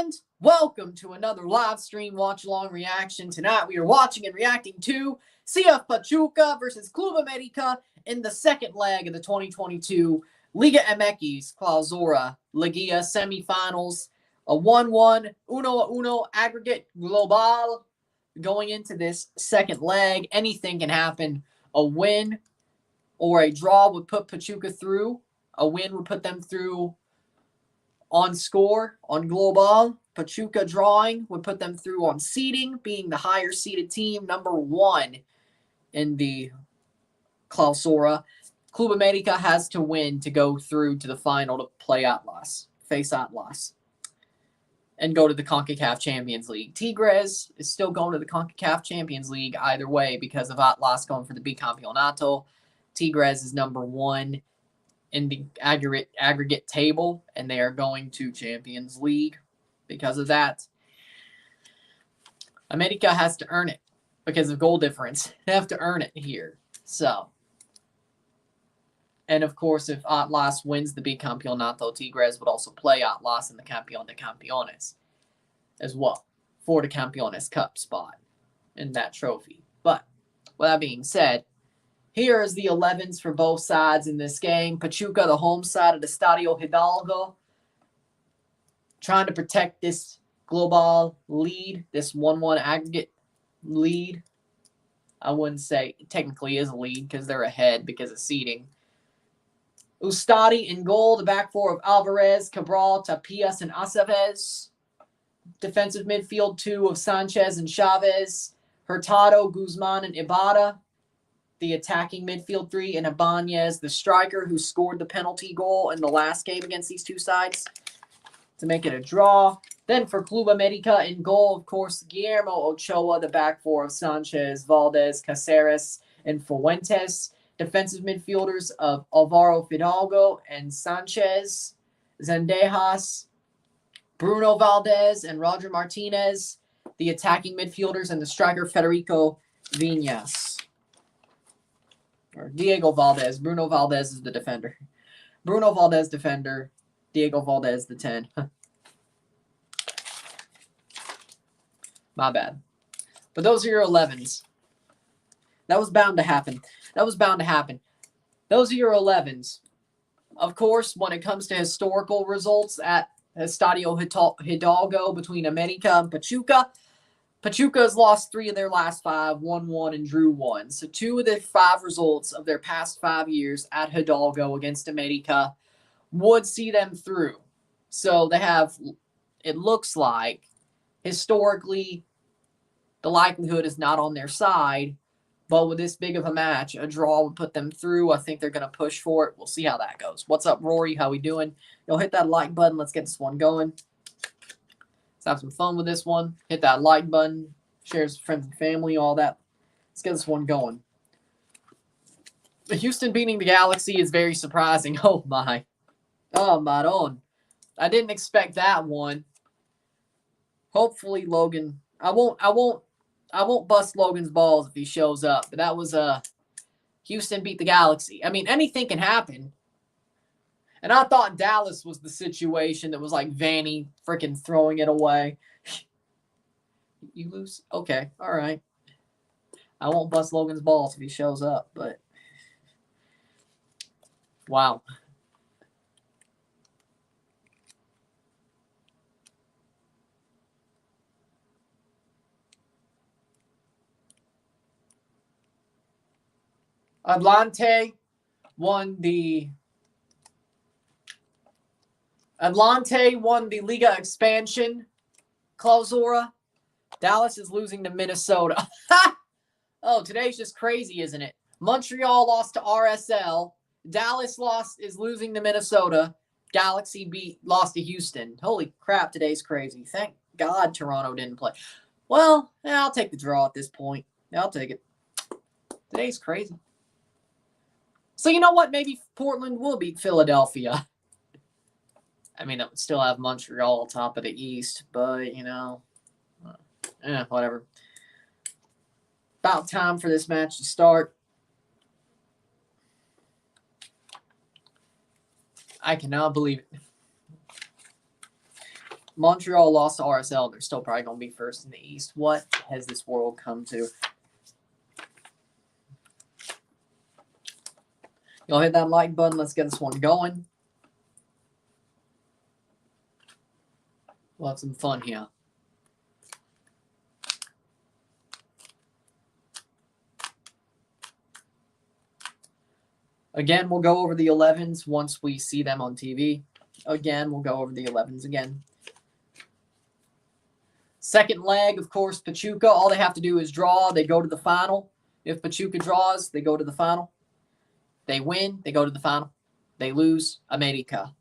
And welcome to another live stream watch-along reaction. Tonight we are watching and reacting to CF Pachuca versus Club América in the second leg of the 2022 Liga MX Clausura Liguilla Semifinals. A 1-1, 1-1 aggregate global going into this second leg. Anything can happen. A win or a draw would put Pachuca through. A win would put them through on score, on global. Pachuca drawing would put them through on seeding, being the higher seeded team, number one in the Clausura. Club América has to win to go through to the final to play Atlas, face Atlas, and go to the CONCACAF Champions League. Tigres is still going to the CONCACAF Champions League either way because of Atlas going for the Bicampeonato. Tigres is number one in the aggregate table, and they are going to Champions League because of that. América has to earn it because of goal difference. They have to earn it here. So, and of course, if Atlas wins the Bicampeonato, Tigres would also play Atlas in the Campeón de Campeones as well for the Campeones Cup spot in that trophy. But with that being said, here is the 11s for both sides in this game. Pachuca, the home side of the Estadio Hidalgo, trying to protect this global lead, this 1-1 aggregate lead. I wouldn't say it technically is a lead because they're ahead because of seeding. Ustadi in goal, the back four of Alvarez, Cabral, Tapias, and Aceves. Defensive midfield two of Sanchez and Chavez. Hurtado, Guzman, and Ibarra. The attacking midfield three, and Ibanez, the striker who scored the penalty goal in the last game against these two sides to make it a draw. Then for Club América in goal, of course, Guillermo Ochoa, the back four of Sanchez, Valdez, Caceres, and Fuentes. Defensive midfielders of Alvaro Fidalgo and Sanchez, Zendejas, Bruno Valdez, and Roger Martinez. The attacking midfielders and the striker Federico Viñas. Or Diego Valdez. Bruno Valdez is the defender. Bruno Valdez defender. Diego Valdez the 10. My bad. But those are your 11s. That was bound to happen. Those are your 11s. Of course, when it comes to historical results at Estadio Hidalgo between América and Pachuca, Pachuca has lost 3 of their last 5, won 1 and drew 1. So 2 of the 5 results of their past 5 years at Hidalgo against América would see them through. So they have, it looks like, historically, the likelihood is not on their side. But with this big of a match, a draw would put them through. I think they're going to push for it. We'll see how that goes. What's up, Rory? How we doing? Yo, hit that like button. Let's get this one going. Let's have some fun with this one. Hit that like button. Share with friends and family, all that. Let's get this one going. The Houston beating the Galaxy is very surprising. Oh, my. Oh, Maron. I didn't expect that one. Hopefully, Logan. I won't bust Logan's balls if he shows up. But that was Houston beat the Galaxy. I mean, anything can happen. And I thought Dallas was the situation that was like Vanny freaking throwing it away. You lose? Okay. All right. I won't bust Logan's balls if he shows up. But wow. Atlante won the Liga expansion Clausura. Dallas is losing to Minnesota. Oh, today's just crazy, isn't it? Montreal lost to RSL. Dallas is losing to Minnesota. Galaxy lost to Houston. Holy crap, today's crazy. Thank God Toronto didn't play. Well, I'll take the draw at this point. I'll take it. Today's crazy. So you know what? Maybe Portland will beat Philadelphia. I mean, it would still have Montreal top of the East, but, you know, whatever. About time for this match to start. I cannot believe it. Montreal lost to RSL. They're still probably going to be first in the East. What has this world come to? Y'all hit that like button. Let's get this one going. We'll have some fun here. Again, we'll go over the 11s once we see them on TV. Again, we'll go over the 11s again. Second leg, of course, Pachuca. All they have to do is draw. They go to the final. If Pachuca draws, they go to the final. They win, they go to the final. They lose, América.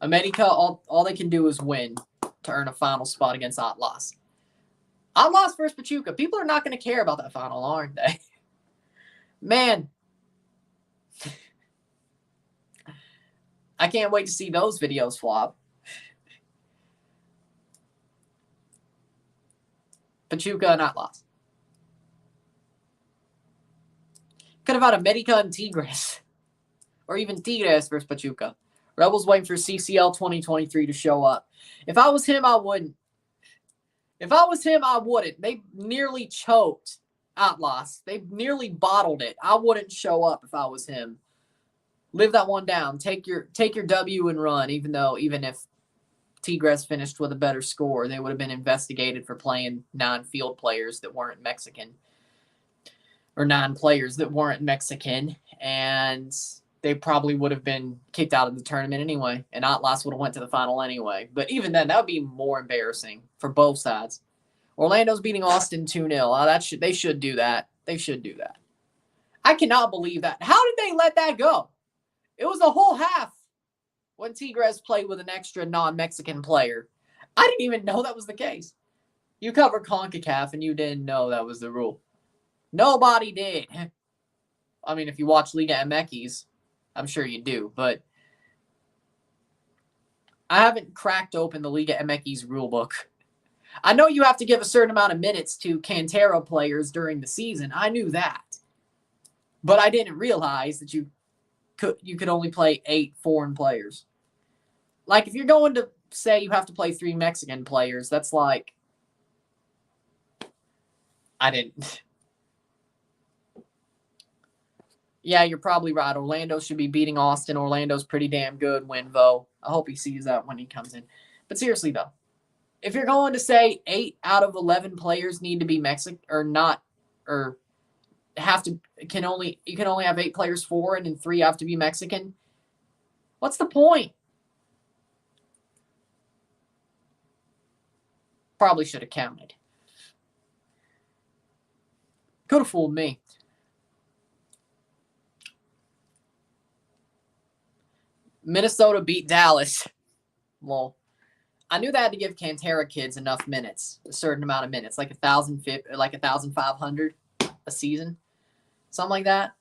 América, all they can do is win to earn a final spot against Atlas. Atlas versus Pachuca. People are not going to care about that final, aren't they? Man. I can't wait to see those videos flop. Pachuca and Atlas. Could have had América and Tigres. Or even Tigres versus Pachuca. Rebels waiting for CCL 2023 to show up. If I was him, I wouldn't. If I was him, I wouldn't. They nearly choked Atlas. They nearly bottled it. I wouldn't show up if I was him. Live that one down. Take your W and run, even if Tigres finished with a better score, they would have been investigated for playing non-field players that weren't Mexican. Or non-players that weren't Mexican. And they probably would have been kicked out of the tournament anyway. And Atlas would have went to the final anyway. But even then, that would be more embarrassing for both sides. Orlando's beating Austin 2-0. They should do that. They should do that. I cannot believe that. How did they let that go? It was a whole half when Tigres played with an extra non-Mexican player. I didn't even know that was the case. You cover CONCACAF and you didn't know that was the rule. Nobody did. I mean, if you watch Liga MX, I'm sure you do, but I haven't cracked open the Liga MX rulebook. I know you have to give a certain amount of minutes to Cantera players during the season. I knew that. But I didn't realize that you could only play 8 foreign players. Like, if you're going to say you have to play 3 Mexican players, that's like... I didn't... Yeah, you're probably right. Orlando should be beating Austin. Orlando's pretty damn good, Winvo. I hope he sees that when he comes in. But seriously, though, if you're going to say 8 out of 11 players need to be Mexican or not, or you can only have 8 players foreign and 3 have to be Mexican, what's the point? Probably should have counted. Could have fooled me. Minnesota beat Dallas. Well, I knew they had to give Cantera kids enough minutes, a certain amount of minutes, like 1,500 a season, something like that.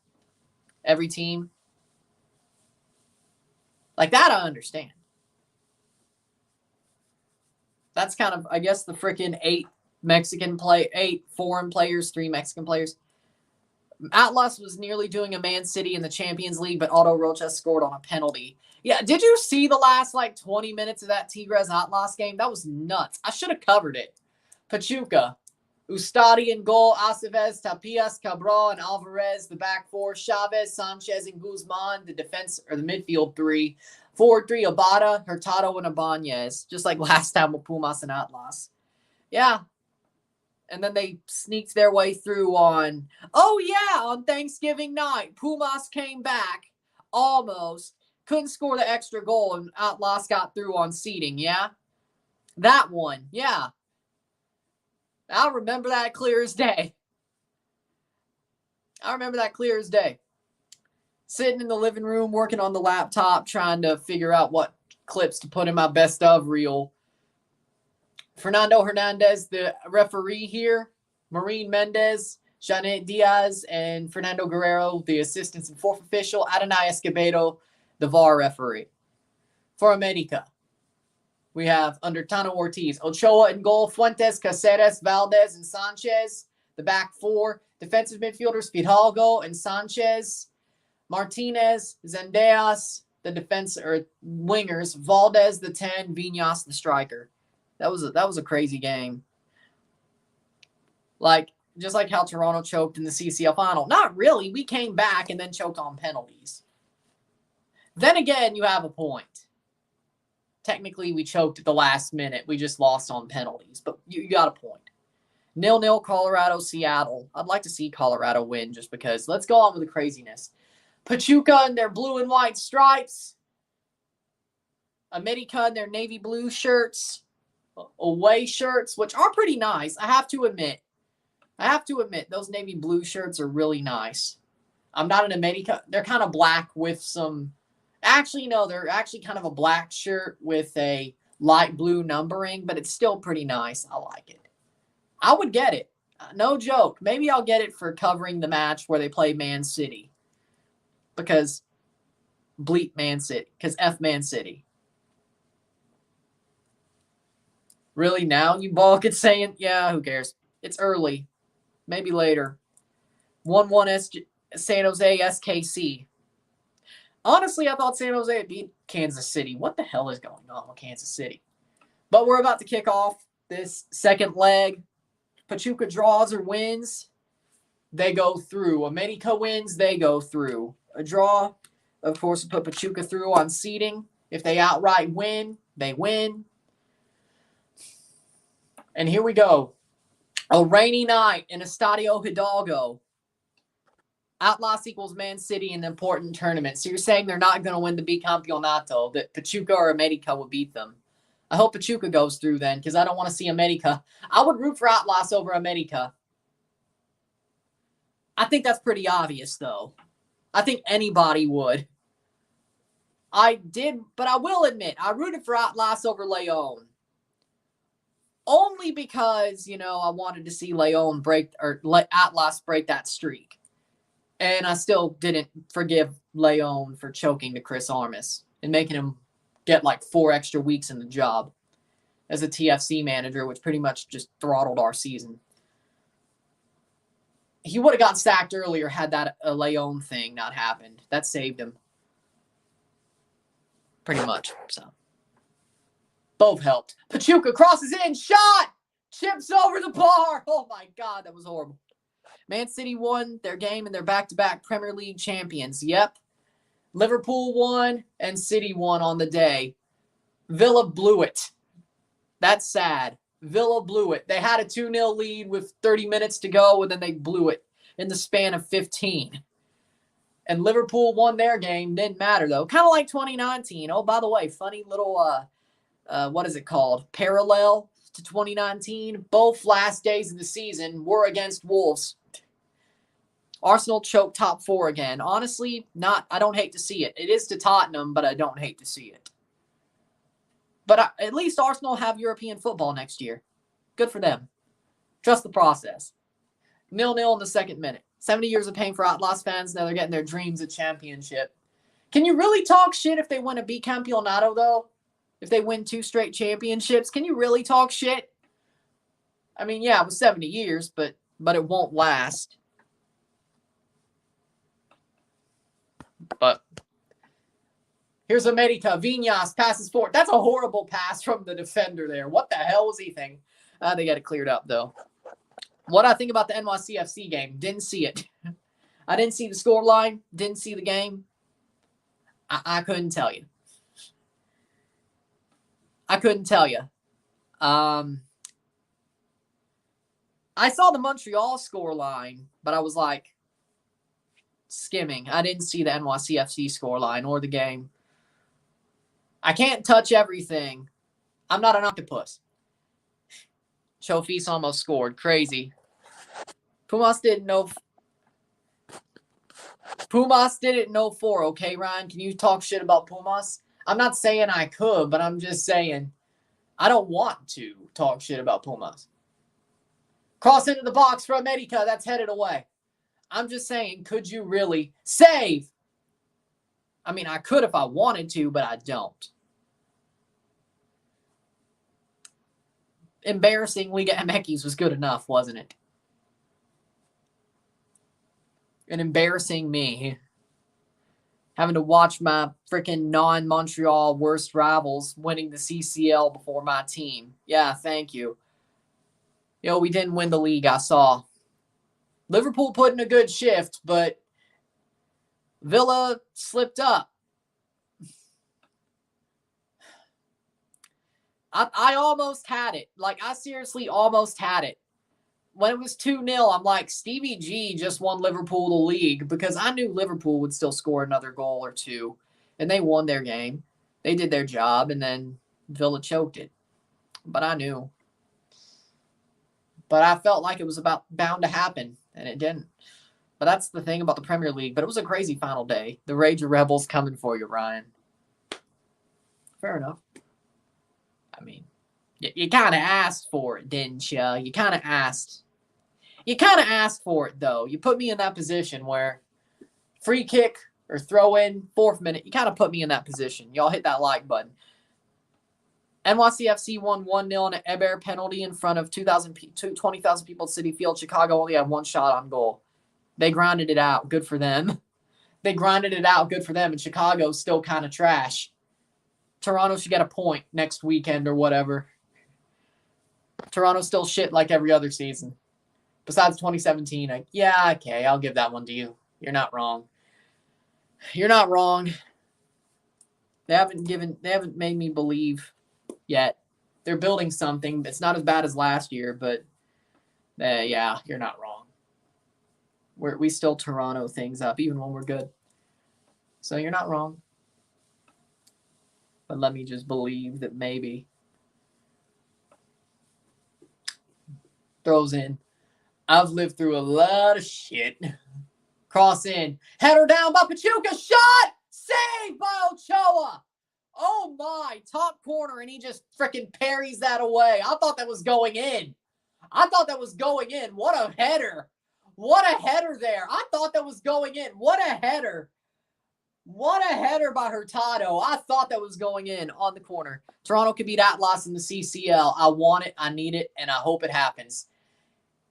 Every team, like that, I understand. That's kind of, I guess, the freaking 8 foreign players, 3 Mexican players. Atlas was nearly doing a Man City in the Champions League, but Otto Rocha scored on a penalty. Yeah, did you see the last, 20 minutes of that Tigres-Atlas game? That was nuts. I should have covered it. Pachuca, Ustadi in goal, Aceves, Tapias, Cabral, and Alvarez, the back 4, Chavez, Sanchez, and Guzman, the defense, or the midfield 3. Forward 3, Abada, Hurtado, and Ibanez, just like last time with Pumas and Atlas. Yeah. And then they sneaked their way through on Thanksgiving night. Pumas came back, almost. Couldn't score the extra goal, and Atlas got through on seeding, yeah? That one, yeah. I remember that clear as day. Sitting in the living room, working on the laptop, trying to figure out what clips to put in my best of reel. Fernando Hernandez, the referee here, Maureen Mendez, Janet Diaz, and Fernando Guerrero, the assistants and 4th official, Adonai Escobedo, the VAR referee. For América, we have under Tano Ortiz, Ochoa in goal, Fuentes, Caceres, Valdez, and Sanchez. The back 4, defensive midfielders, Fidalgo and Sanchez, Martinez, Zendejas, the defense or wingers, Valdez the 10, Viñas the striker. That was a crazy game. Like, just like how Toronto choked in the CCL final. Not really. We came back and then choked on penalties. Then again, you have a point. Technically, we choked at the last minute. We just lost on penalties, but you got a point. 0-0 Colorado, Seattle. I'd like to see Colorado win just because. Let's go on with the craziness. Pachuca in their blue and white stripes. América in their navy blue shirts. Away shirts, which are pretty nice. I have to admit, those navy blue shirts are really nice. I'm not an América. They're kind of black with some... Actually, no, they're actually kind of a black shirt with a light blue numbering, but it's still pretty nice. I like it. I would get it. No joke. Maybe I'll get it for covering the match where they play Man City. Because bleep Man City. Because F Man City. Really? Now you balk at saying, yeah, who cares? It's early. Maybe later. 1-1 San Jose SKC. Honestly, I thought San Jose had beat Kansas City. What the hell is going on with Kansas City? But we're about to kick off this second leg. Pachuca draws or wins, they go through. América wins, they go through. A draw, of course, will put Pachuca through on seeding. If they outright win, they win. And here we go. A rainy night in Estadio Hidalgo. Atlas equals Man City in an important tournament. So you're saying they're not going to win the Bicampeonato, that Pachuca or América will beat them. I hope Pachuca goes through then, because I don't want to see América. I would root for Atlas over América. I think that's pretty obvious, though. I think anybody would. I did, but I will admit, I rooted for Atlas over Lewellen. Only because, I wanted to see Lewellen Atlas break that streak. And I still didn't forgive Lewellen for choking to Chris Armas and making him get like 4 extra weeks in the job as a TFC manager, which pretty much just throttled our season. He would have got sacked earlier had that Lewellen thing not happened. That saved him. Pretty much. So both helped. Pachuca crosses in, shot! Chips over the bar. Oh my God, that was horrible. Man City won their game and they're back-to-back Premier League champions. Yep. Liverpool won and City won on the day. Villa blew it. That's sad. Villa blew it. They had a 2-0 lead with 30 minutes to go, and then they blew it in the span of 15. And Liverpool won their game. Didn't matter, though. Kind of like 2019. Oh, by the way, funny little, what is it called? Parallel to 2019. Both last days of the season were against Wolves. Arsenal choked top 4 again. Honestly, I don't hate to see it. It is to Tottenham, but I don't hate to see it. But at least Arsenal have European football next year. Good for them. Trust the process. 0-0 in the second minute. 70 years of pain for Atlas fans. Now they're getting their dreams of championship. Can you really talk shit if they win a Bicampeonato, though? If they win 2 straight championships? Can you really talk shit? I mean, yeah, it was 70 years, but it won't last. But here's América. Viñas passes forward. That's a horrible pass from the defender there. What the hell was he thinking? They got it cleared up, though. What I think about the NYCFC game, didn't see it. I didn't see the scoreline. Didn't see the game. I couldn't tell you. I couldn't tell you. I saw the Montreal scoreline, but I was like, skimming. I didn't see the NYCFC scoreline or the game. I can't touch everything. I'm not an octopus. Chofis almost scored. Crazy. Pumas didn't know 4, okay, Ryan? Can you talk shit about Pumas? I'm not saying I could, but I'm just saying I don't want to talk shit about Pumas. Cross into the box for América. That's headed away. I'm just saying, could you really save? I mean, I could if I wanted to, but I don't. Embarrassing Liga MX was good enough, wasn't it? And embarrassing me Having to watch my freaking non-Montreal worst rivals winning the CCL before my team. Yeah, thank you. We didn't win the league, I saw. Liverpool put in a good shift, but Villa slipped up. I almost had it. Like, I seriously almost had it. When it was 2-0, I'm like, Stevie G just won Liverpool the league, because I knew Liverpool would still score another goal or two. And they won their game. They did their job, and then Villa choked it. But I knew. But I felt like it was bound to happen, and it didn't. But that's the thing about the Premier League. But it was a crazy final day. The Rage of Rebels coming for you, Ryan. Fair enough. I mean, you kind of asked for it, didn't you? You kind of asked. You kind of asked for it, though. You put me in that position where free kick or throw in, 4th minute. You kind of put me in that position. Y'all hit that like button. NYCFC won 1-0 on an Eber penalty in front of 20,000 people at Citi Field. Chicago only had 1 shot on goal. They grinded it out. Good for them. They grinded it out. Good for them. And Chicago's still kind of trash. Toronto should get a point next weekend or whatever. Toronto's still shit like every other season. Besides 2017, yeah, okay, I'll give that one to you. You're not wrong. You're not wrong. They haven't made me believe yet. They're building something. It's not as bad as last year, but yeah, you're not wrong. We still Toronto things up, even when we're good. So you're not wrong. But let me just believe that maybe. Throws in. I've lived through a lot of shit. Cross in. Header down by Pachuca. Shot! Saved by Ochoa. Oh my. Top corner, and he just freaking parries that away. I thought that was going in. What a header. What a header there. I thought that was going in. What a header. What a header by Hurtado. I thought that was going in on the corner. Toronto could beat Atlas in the CCL. I want it, I need it, and I hope it happens.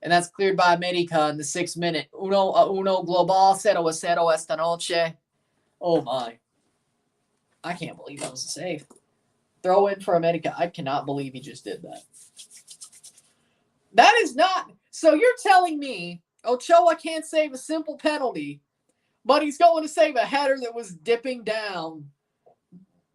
And that's cleared by América in the 6th minute. Uno global, 0-0 esta noche. Oh my. I can't believe that was a save. Throw in for América. I cannot believe he just did that. That is not. So you're telling me Ochoa can't save a simple penalty, but he's going to save a header that was dipping down,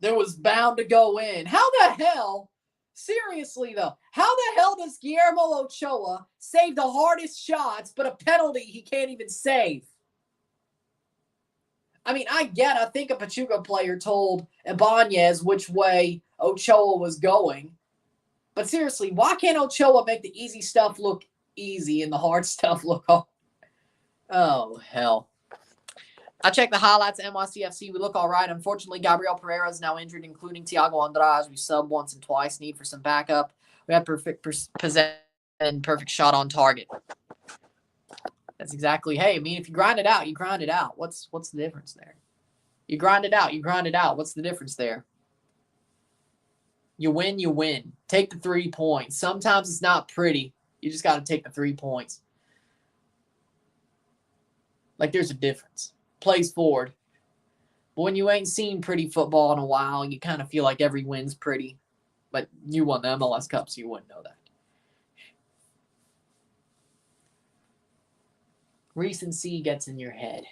that was bound to go in. How the hell, seriously though, how the hell does Guillermo Ochoa save the hardest shots, but a penalty he can't even save? I mean, I think a Pachuca player told Ibanez which way Ochoa was going. But seriously, why can't Ochoa make the easy stuff look easy and the hard stuff look hard? Oh, hell. I checked the highlights at NYCFC. We look all right. Unfortunately, Gabriel Pereira is now injured, including Thiago Andrade. We sub once and twice. Need for some backup. We had perfect possession and perfect shot on target. That's exactly. Hey, I mean, if you grind it out, you grind it out. What's the difference there? You grind it out. You grind it out. What's the difference there? You win, you win. Take the 3 points. Sometimes it's not pretty. You just got to take the 3 points. Like, there's a difference. Plays forward. But when you ain't seen pretty football in a while, you kind of feel like every win's pretty. But you won the MLS Cup, so you wouldn't know that. Recency gets in your head.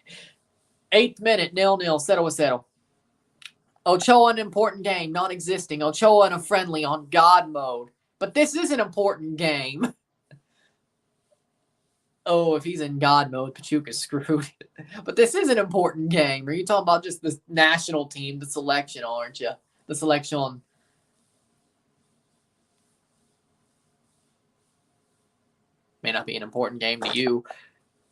8th minute, 0-0, 0-0. Ochoa, an important game, non-existing. Ochoa in a friendly on God mode. But this is an important game. Oh, if he's in God mode, Pachuca's screwed. But this is an important game. Are you talking about just the national team, the selection, aren't you? The selection. May not be an important game to you.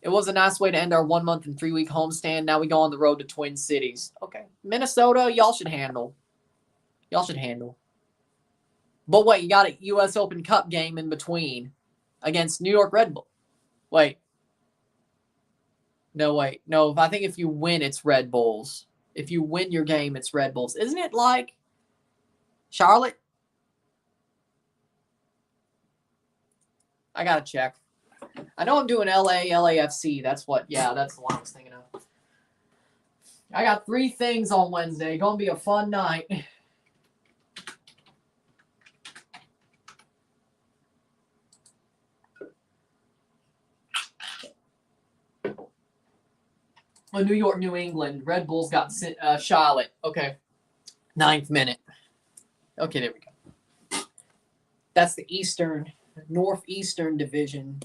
It was a nice way to end our 1 month and 3 week homestand. Now we go on the road to Twin Cities. Okay. Minnesota, y'all should handle. But wait, you got a U.S. Open Cup game in between against New York Red Bull. Wait. No, wait. No, I think if you win, it's Red Bulls. If you win your game, it's Red Bulls. Isn't it like Charlotte? I got to check. I know I'm doing LAFC. That's what, yeah, that's the one I was thinking of. I got 3 things on Wednesday. Gonna be a fun night. New York, New England. Red Bulls got Charlotte. Okay. 9th minute. Okay, there we go. That's the Northeastern Division.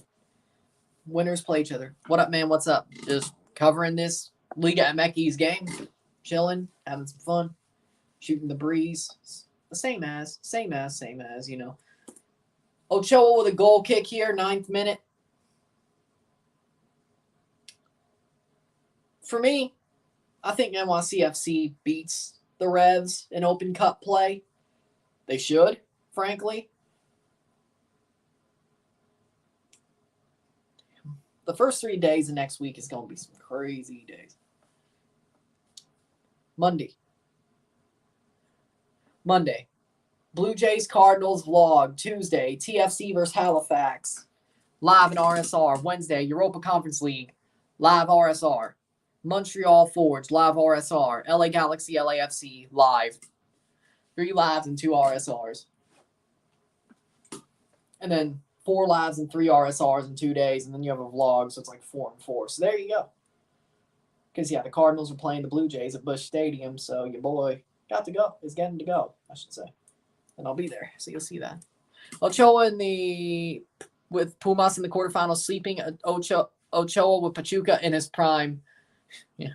Winners play each other. What up, man? What's up? Just covering this Liga MX's game. Chilling. Having some fun. Shooting the breeze. Same as, you know. Ochoa with a goal kick here, 9th minute. For me, I think NYCFC beats the Revs in Open Cup play. They should, frankly. The first 3 days of next week is going to be some crazy days. Monday. Blue Jays Cardinals vlog. Tuesday, TFC versus Halifax. Live in RSR. Wednesday, Europa Conference League. Live RSR. Montreal Forge. Live RSR. LA Galaxy, LAFC. Live. 3 lives and 2 RSRs. And then 4 lives and 3 RSRs in 2 days. And then you have a vlog, so it's like 4 and 4. So there you go. Because, yeah, the Cardinals are playing the Blue Jays at Busch Stadium, so your boy got to go. Is getting to go, I should say. And I'll be there, so you'll see that. Ochoa with Pumas in the quarterfinals, sleeping Ochoa with Pachuca in his prime. Yeah.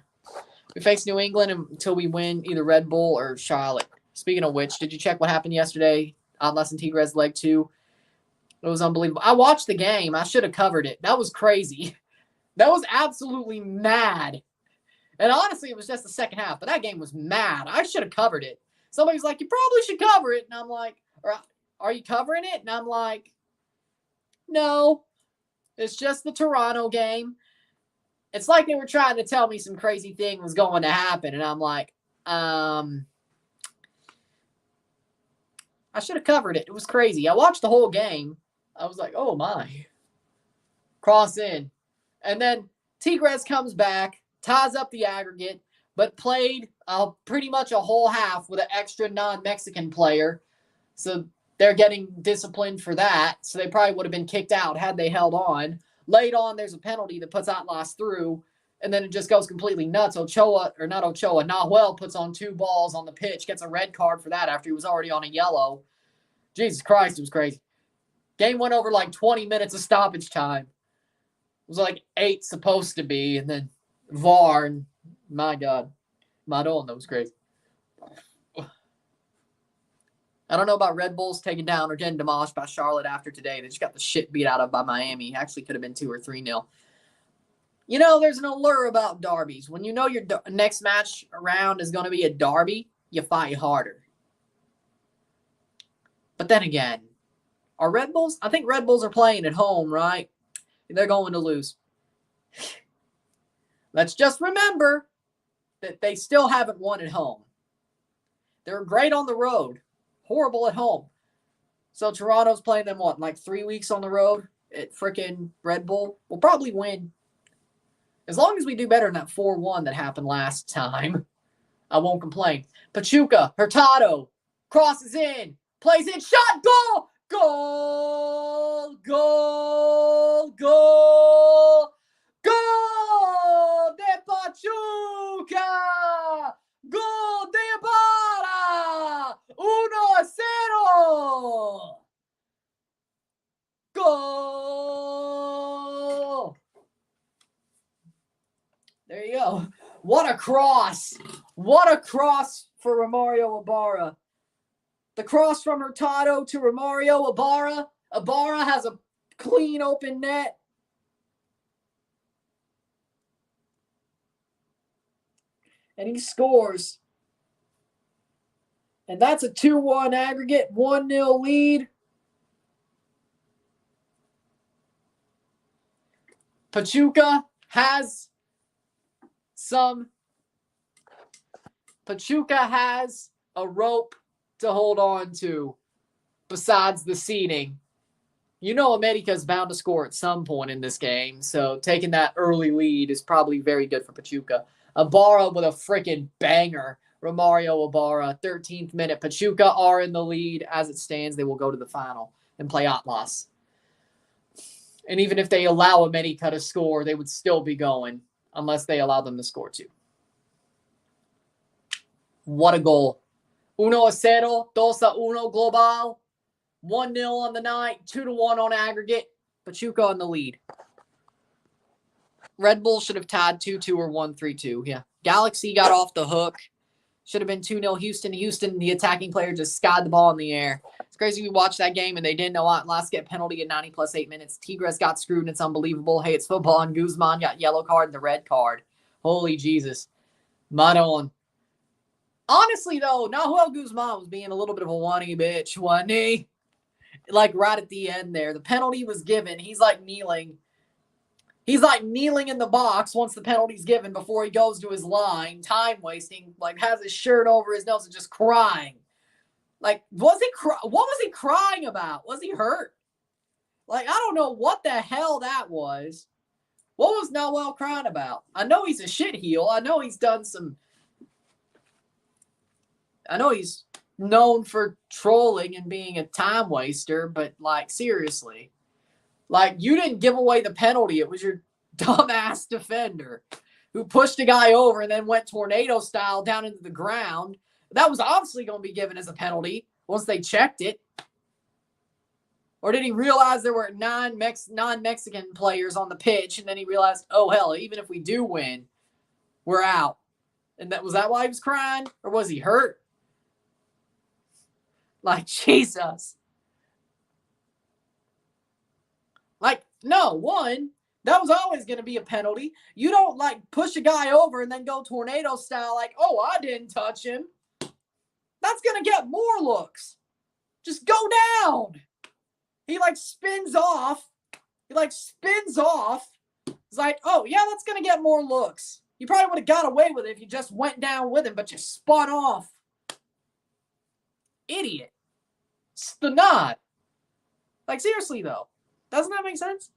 We face New England until we win either Red Bull or Charlotte. Speaking of which, did you check what happened yesterday? Atlas and Tigres leg 2. It was unbelievable. I watched the game. I should have covered it. That was crazy. That was absolutely mad. And honestly, it was just the second half, but that game was mad. I should have covered it. Somebody's like, you probably should cover it. And I'm like, are you covering it? And I'm like, no, it's just the Toronto game. It's like they were trying to tell me some crazy thing was going to happen. And I'm like, I should have covered it. It was crazy. I watched the whole game. I was like, oh my. Cross in. And then Tigres comes back, ties up the aggregate, but played pretty much a whole half with an extra non-Mexican player. So they're getting disciplined for that. So they probably would have been kicked out had they held on. Late on, there's a penalty that puts Atlas through, and then it just goes completely nuts. Nahuel puts on 2 balls on the pitch, gets a red card for that after he was already on a yellow. Jesus Christ, it was crazy. Game went over like 20 minutes of stoppage time. It was like 8 supposed to be, and then VAR, and my God. Maron, that was crazy. I don't know about Red Bulls taking down or getting demolished by Charlotte after today. They just got the shit beat out of by Miami. Actually could have been 2 or 3-0. You know, there's an allure about derbies. When you know your next match around is going to be a derby, you fight harder. But then again, are Red Bulls? I think Red Bulls are playing at home, right? They're going to lose. Let's just remember that they still haven't won at home. They're great on the road. Horrible at home. So Toronto's playing them, like 3 weeks on the road at freaking Red Bull? We'll probably win. As long as we do better than that 4-1 that happened last time, I won't complain. Pachuca, Hurtado, crosses in, plays in, shot, goal! Goal! Goal! Goal! Gol de Pachuca! Gol de Ibarra! 1-0! Goal! There you go. What a cross. What a cross for Romario Ibarra. The cross from Hurtado to Romario Ibarra. Ibarra has a clean open net. And he scores. And that's a 2-1 aggregate, 1-0 lead. Pachuca has a rope to hold on to besides the seeding. You know América is bound to score at some point in this game, so taking that early lead is probably very good for Pachuca. Ibarra with a freaking banger. Romario Ibarra, 13th minute. Pachuca are in the lead as it stands. They will go to the final and play Atlas. And even if they allow América to score, they would still be going unless they allow them to score too. What a goal. 1-0, 2-1 global. 1-0 on the night, 2-1 on aggregate. Pachuca on the lead. Red Bull should have tied 2-2 or 1-3-2. Yeah. Galaxy got off the hook. Should have been 2-0 Houston. Houston, the attacking player, just skied the ball in the air. It's crazy we watched that game and they didn't know Atlas get penalty at 90 plus 8 minutes. Tigres got screwed and it's unbelievable. Hey, it's football, and Guzman got yellow card and the red card. Holy Jesus. Maron. Honestly, though, Nahuel Guzman was being a little bit of a whiny bitch, wasn't he? Like right at the end there. The penalty was given. He's like kneeling. He's like kneeling in the box once the penalty's given before he goes to his line, time wasting, like has his shirt over his nose and just crying. Like, what was he crying about? Was he hurt? Like, I don't know what the hell that was. What was Noel crying about? I know he's a shitheel. I know he's done some. I know he's known for trolling and being a time waster, but like, seriously. Like, you didn't give away the penalty. It was your dumbass defender who pushed a guy over and then went tornado style down into the ground. That was obviously going to be given as a penalty once they checked it. Or did he realize there were non-Mexican players on the pitch and then he realized, oh, hell, even if we do win, we're out. And was that why he was crying? Or was he hurt? Like, Jesus. Like, no, one, that was always going to be a penalty. You don't, like, push a guy over and then go tornado style like, oh, I didn't touch him. That's going to get more looks. Just go down. He, like, spins off. It's like, oh, yeah, that's going to get more looks. You probably would have got away with it if you just went down with him, but you spun off. Idiot. Stanad. Like, seriously, though. Doesn't that make sense?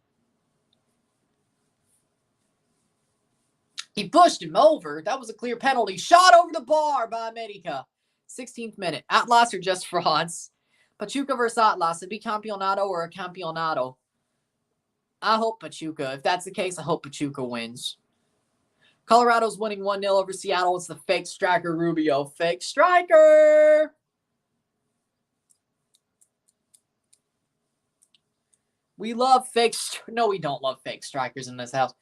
He pushed him over. That was a clear penalty. Shot over the bar by América. 16th minute. Atlas are just frauds. Pachuca versus Atlas. It'd be campeonato or a campeonato. I hope Pachuca. If that's the case, I hope Pachuca wins. Colorado's winning 1-0 over Seattle. It's the fake striker Rubio. Fake striker! We love fake... No, we don't love fake strikers in this house.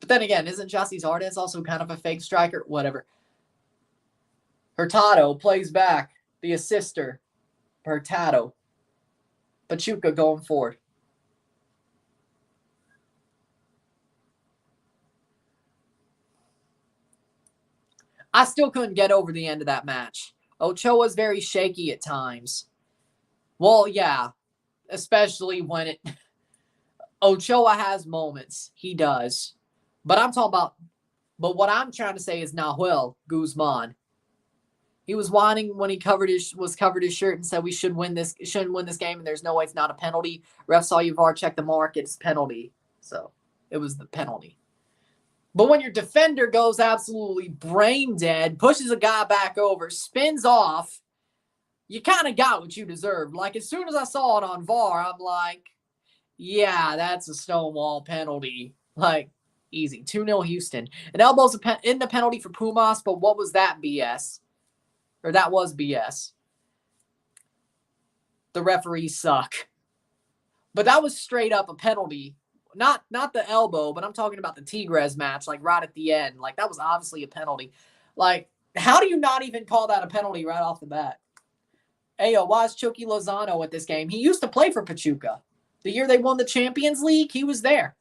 But then again, isn't Jossie Zardes also kind of a fake striker? Whatever. Hurtado plays back. The assister. Hurtado. Pachuca going forward. I still couldn't get over the end of that match. Ochoa's very shaky at times. Well, yeah. Especially when it... Ochoa has moments. He does. But I'm talking about... But what I'm trying to say is Nahuel Guzman. He was whining when he covered his shirt and said we shouldn't win this game and there's no way it's not a penalty. Ref saw you VAR check the mark, it's penalty. So it was the penalty. But when your defender goes absolutely brain dead, pushes a guy back over, spins off, you kind of got what you deserved. Like, as soon as I saw it on VAR, I'm like, yeah, that's a stonewall penalty. Like, easy. 2-0 Houston. An elbow's in the penalty for Pumas, but what was that BS? Or that was BS. The referees suck. But that was straight up a penalty. Not the elbow, but I'm talking about the Tigres match, like right at the end. Like, that was obviously a penalty. Like, how do you not even call that a penalty right off the bat? Ayo, why is Chucky Lozano at this game? He used to play for Pachuca. The year they won the Champions League, he was there.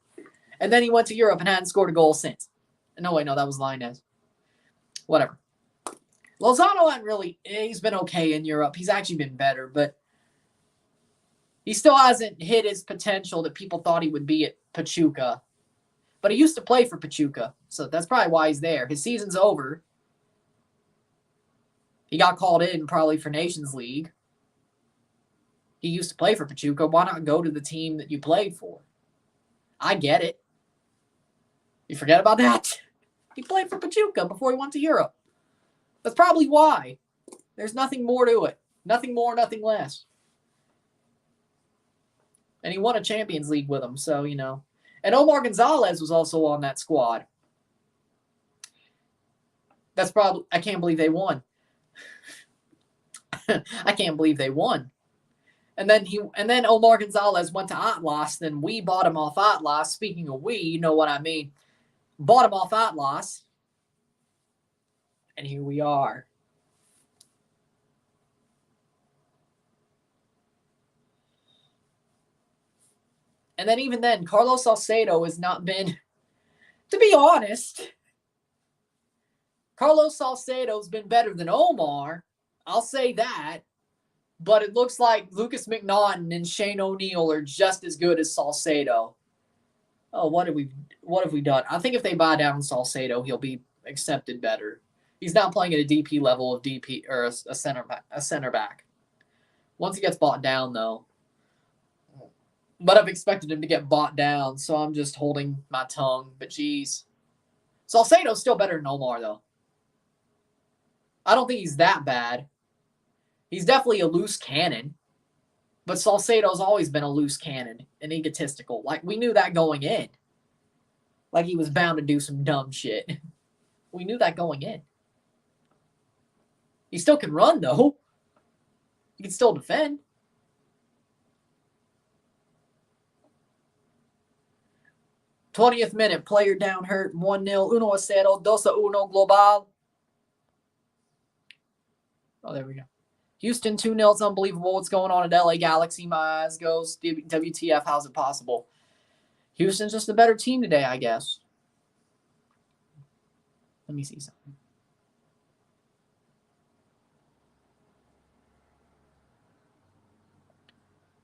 And then he went to Europe and hadn't scored a goal since. No, wait, no, that was Linez. Whatever. Lozano hadn't really... He's been okay in Europe. He's actually been better, but he still hasn't hit his potential that people thought he would be at Pachuca. But he used to play for Pachuca, so that's probably why he's there. His season's over. He got called in probably for Nations League. He used to play for Pachuca. Why not go to the team that you played for? I get it. You forget about that? He played for Pachuca before he went to Europe. That's probably why. There's nothing more to it. Nothing more, nothing less. And he won a Champions League with them, so, you know. And Omar Gonzalez was also on that squad. That's probably... I can't believe they won. I can't believe they won. And then Omar Gonzalez went to Atlas. Then we bought him off Atlas. Speaking of we, you know what I mean. Bought him off Atlas. And here we are. And then even then, Carlos Salcedo has not been, to be honest, Carlos Salcedo's been better than Omar. I'll say that. But it looks like Lucas McNaughton and Shane O'Neill are just as good as Salcedo. Oh, what have we done? I think if they buy down Salcedo, he'll be accepted better. He's not playing at a DP level of DP or a center back. Once he gets bought down, though. But I've expected him to get bought down, so I'm just holding my tongue. But geez, Salcedo's still better than Omar, though. I don't think he's that bad. He's definitely a loose cannon. But Salcedo's always been a loose cannon and egotistical. Like, we knew that going in. Like, he was bound to do some dumb shit. We knew that going in. He still can run, though. He can still defend. '20th minute, player down hurt, 1-0, 1-0, 2-1 global. Oh, there we go. Houston 2-0. It's unbelievable what's going on at LA Galaxy. My eyes goes, WTF, how's it possible? Houston's just a better team today, I guess. Let me see something.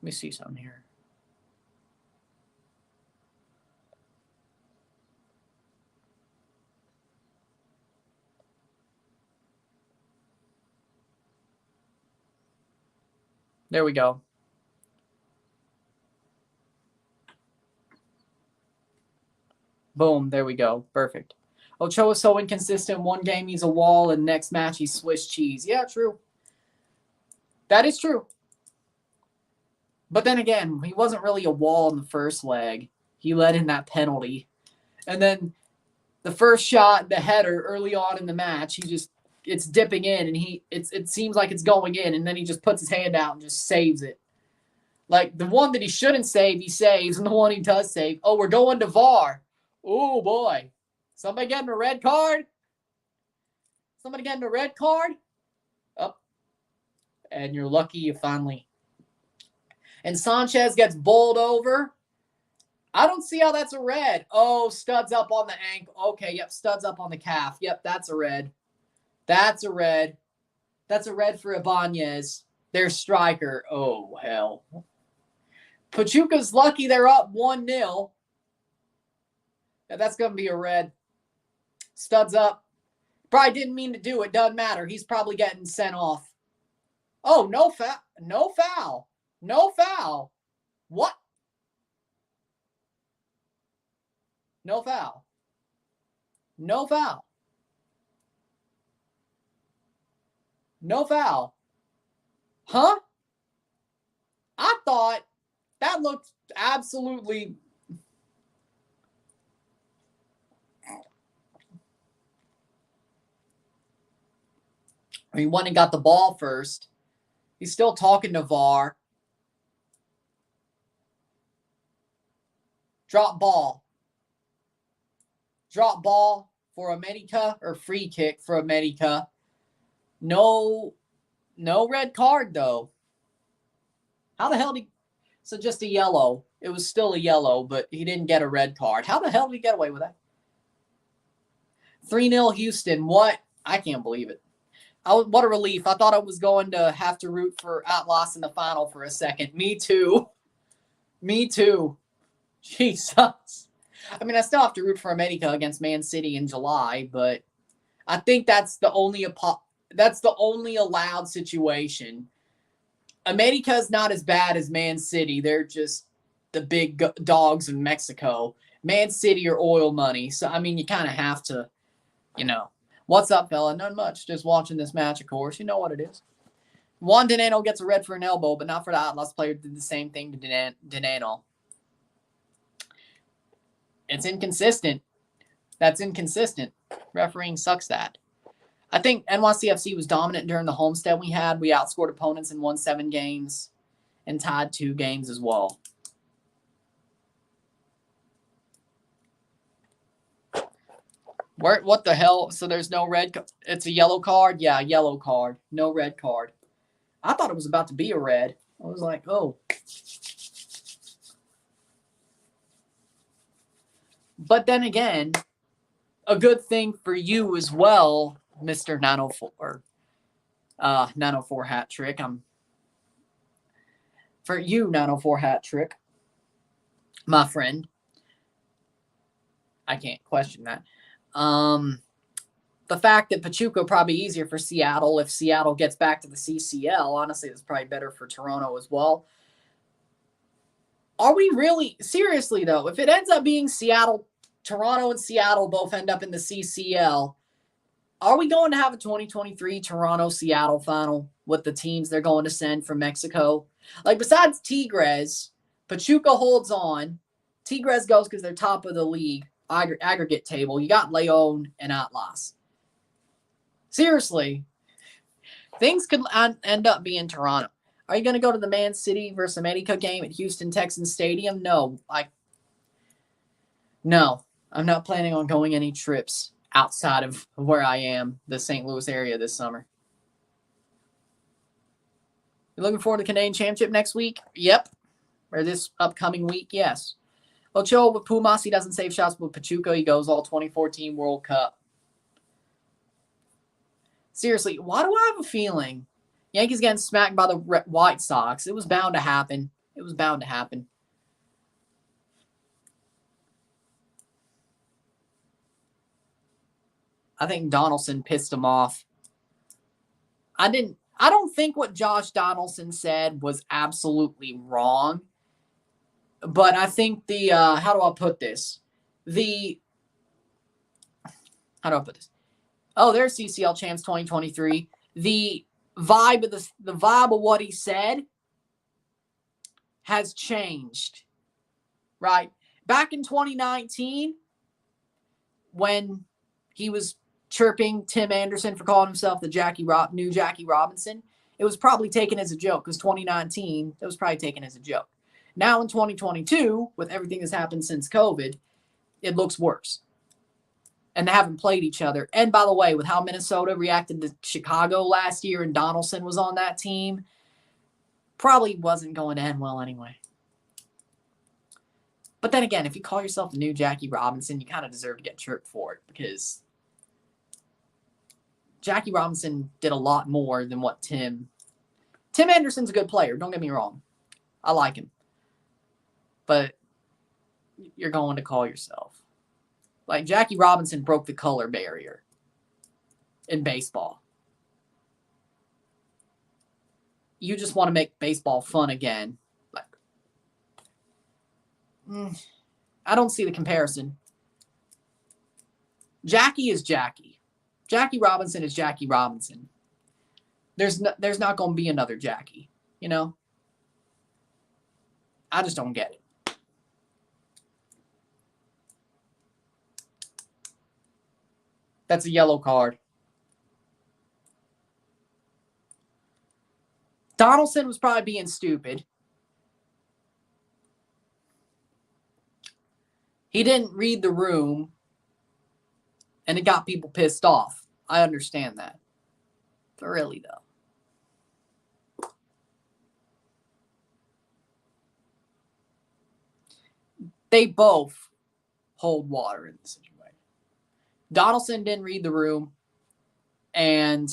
Let me see something here. There we go. Boom, there we go. Perfect. Ochoa's so inconsistent. One game he's a wall, and next match he's Swiss cheese. Yeah, true. That is true. But then again, he wasn't really a wall in the first leg. He let in that penalty. And then the first shot, the header early on in the match, it's dipping in, and it seems like it's going in, and then he just puts his hand out and just saves it. Like, the one that he shouldn't save, he saves, and the one he does save. Oh, we're going to VAR. Oh, boy. Somebody getting a red card? Somebody getting a red card? Oh. And you're lucky you finally... And Sanchez gets bowled over. I don't see how that's a red. Oh, studs up on the ankle. Okay, yep, studs up on the calf. Yep, that's a red. That's a red. That's a red for Ibanez. Their striker. Oh, hell. Pachuca's lucky they're up 1-0. Yeah, that's going to be a red. Studs up. Probably didn't mean to do it. Doesn't matter. He's probably getting sent off. Oh, no foul. No foul. No foul. What? No foul. No foul. No foul. Huh? I thought that looked absolutely... I mean, when he got the ball first, he's still talking to VAR. Drop ball. Drop ball for América, or free kick for América. No red card, though. How the hell did he... So just a yellow. It was still a yellow, but he didn't get a red card. How the hell did he get away with that? 3-0 Houston. What? I can't believe it. What a relief. I thought I was going to have to root for Atlas in the final for a second. Me too. Me too. Jesus. I mean, I still have to root for América against Man City in July, but I think that's the only allowed situation. América is not as bad as Man City. They're just the big dogs in Mexico. Man City or oil money. So, I mean, you kind of have to, you know. What's up, fella? Not much. Just watching this match, of course. You know what it is. Juan Dineno gets a red for an elbow, but not for the Atlas player. Did the same thing to Dineno. It's inconsistent. That's inconsistent. Refereeing sucks that. I think NYCFC was dominant during the homestand we had. We outscored opponents and won 7 games and tied 2 games as well. What the hell? So there's no red. It's a yellow card? Yeah, yellow card. No red card. I thought it was about to be a red. I was like, oh. But then again, a good thing for you as well, Mr. 904. 904 hat trick. For you, 904 hat trick, my friend. I can't question that. The fact that Pachuca probably easier for Seattle if Seattle gets back to the CCL. Honestly, it's probably better for Toronto as well. Are we really seriously though? If it ends up being Seattle, Toronto and Seattle both end up in the CCL, are we going to have a 2023 Toronto-Seattle final with the teams they're going to send from Mexico? Like, besides Tigres, Pachuca holds on. Tigres goes because they're top of the league aggregate table. You got León and Atlas. Seriously, things could end up being Toronto. Are you going to go to the Man City versus América game at Houston Texans Stadium? No. No. I'm not planning on going any trips outside of where I am, the St. Louis area this summer. You looking forward to the Canadian Championship next week? Yep. Or this upcoming week? Yes. Ochoa with Pumas, he doesn't save shots with Pachuca. He goes all 2014 World Cup. Seriously, why do I have a feeling Yankees getting smacked by the White Sox? It was bound to happen. It was bound to happen. I think Donaldson pissed him off. I don't think what Josh Donaldson said was absolutely wrong. But I think how do I put this? How do I put this? Oh, there's CCL champs 2023. The vibe of what he said has changed. Right? Back in 2019, when he was chirping Tim Anderson for calling himself the new Jackie Robinson, it was probably taken as a joke because 2019, it was probably taken as a joke. Now in 2022, with everything that's happened since COVID, it looks worse. And they haven't played each other. And by the way, with how Minnesota reacted to Chicago last year and Donaldson was on that team, probably wasn't going to end well anyway. But then again, if you call yourself the new Jackie Robinson, you kind of deserve to get chirped for it because Jackie Robinson did a lot more than what Tim Anderson's a good player, don't get me wrong. I like him. But you're going to call yourself. Like, Jackie Robinson broke the color barrier in baseball. You just want to make baseball fun again. I don't see the comparison. Jackie is Jackie. Jackie Robinson is Jackie Robinson. There's not going to be another Jackie, you know? I just don't get it. That's a yellow card. Donaldson was probably being stupid. He didn't read the room, and it got people pissed off. I understand that. But really, though. They both hold water in this situation. Donaldson didn't read the room, and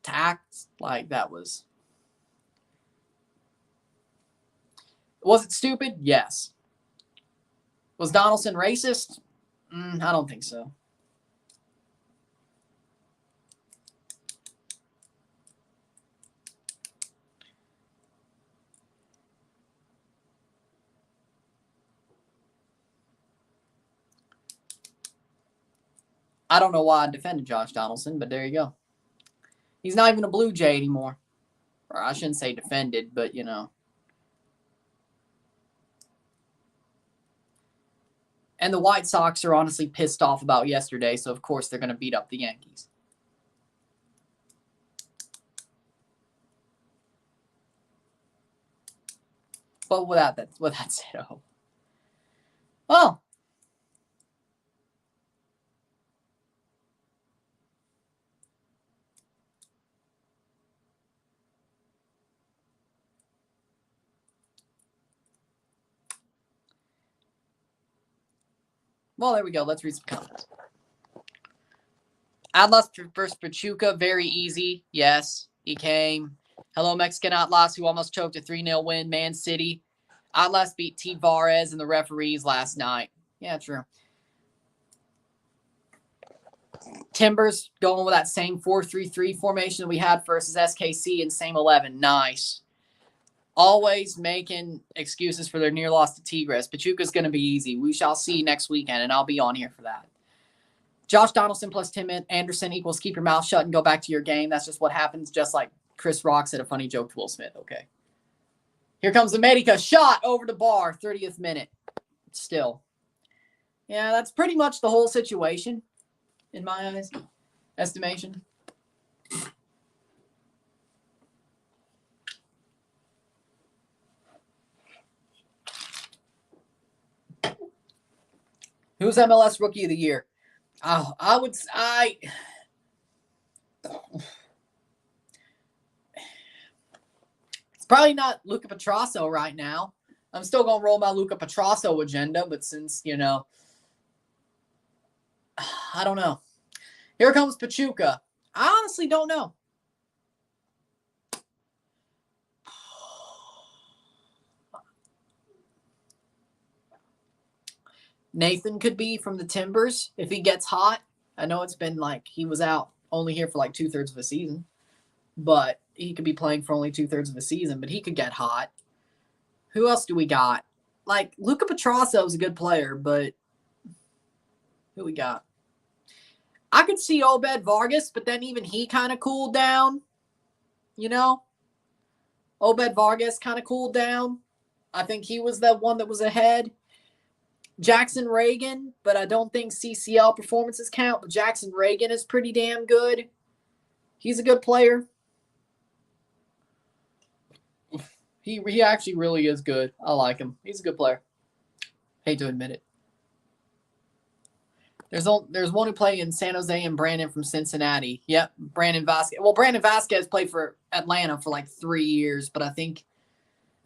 tact, like, that was... Was it stupid? Yes. Was Donaldson racist? I don't think so. I don't know why I defended Josh Donaldson, but there you go. He's not even a Blue Jay anymore. Or I shouldn't say defended, but, you know. And the White Sox are honestly pissed off about yesterday, so of course they're going to beat up the Yankees. But with that said, well, there we go. Let's read some comments. Atlas versus Pachuca, very easy. Yes, he came. Hello, Mexican Atlas, who almost choked a 3-0 win. Man City. Atlas beat T. Varez and the referees last night. Yeah, true. Timbers going with that same 4-3-3 formation that we had versus SKC and same 11. Nice. Always making excuses for their near loss to Tigres. Pachuca's going to be easy. We shall see next weekend, and I'll be on here for that. Josh Donaldson plus Tim Anderson equals keep your mouth shut and go back to your game. That's just what happens, just like Chris Rock said a funny joke to Will Smith. Okay. Here comes América. Shot over the bar. 30th minute. Still. Yeah, that's pretty much the whole situation, in my eyes. Estimation. Who's MLS Rookie of the Year? Oh, it's probably not Luca Petrasso right now. I'm still going to roll my Luca Petrasso agenda, but since, you know, I don't know. Here comes Pachuca. I honestly don't know. Nathan could be from the Timbers if he gets hot. I know it's been like he was out only here for like 2/3 of a season, but he could be playing for only 2/3 of a season, but he could get hot. Who else do we got? Like Luca Petrasso is a good player, but who we got? I could see Obed Vargas, but then even he kind of cooled down. You know? Obed Vargas kind of cooled down. I think he was the one that was ahead. Jackson Reagan, but I don't think CCL performances count. But Jackson Reagan is pretty damn good. He's a good player. He actually really is good. I like him. He's a good player. Hate to admit it. There's one who played in San Jose and Brandon from Cincinnati. Yep, Brandon Vasquez. Well, Brandon Vasquez played for Atlanta for like 3 years, but I think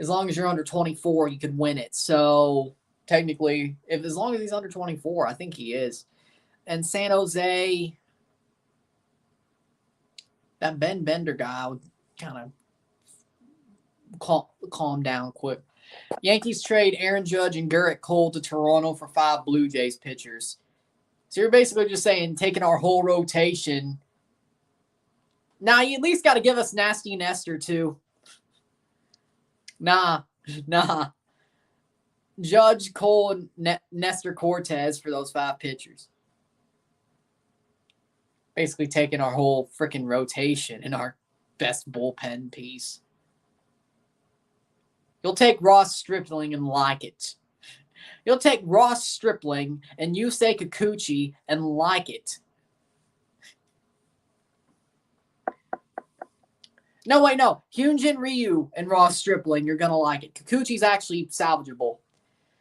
as long as you're under 24, you could win it. So technically, as long as he's under 24, I think he is. And San Jose, that Ben Bender guy would kind of calm down quick. Yankees trade Aaron Judge and Garrett Cole to Toronto for 5 Blue Jays pitchers. So you're basically just saying taking our whole rotation. Now you at least got to give us Nasty Nestor too. Nah. Judge, Cole, and Nestor Cortez for those 5 pitchers. Basically taking our whole freaking rotation and our best bullpen piece. You'll take Ross Stripling and like it. You'll take Ross Stripling and Yusei Kikuchi and like it. No, wait, no. Hyunjin Ryu and Ross Stripling, you're going to like it. Kikuchi's actually salvageable.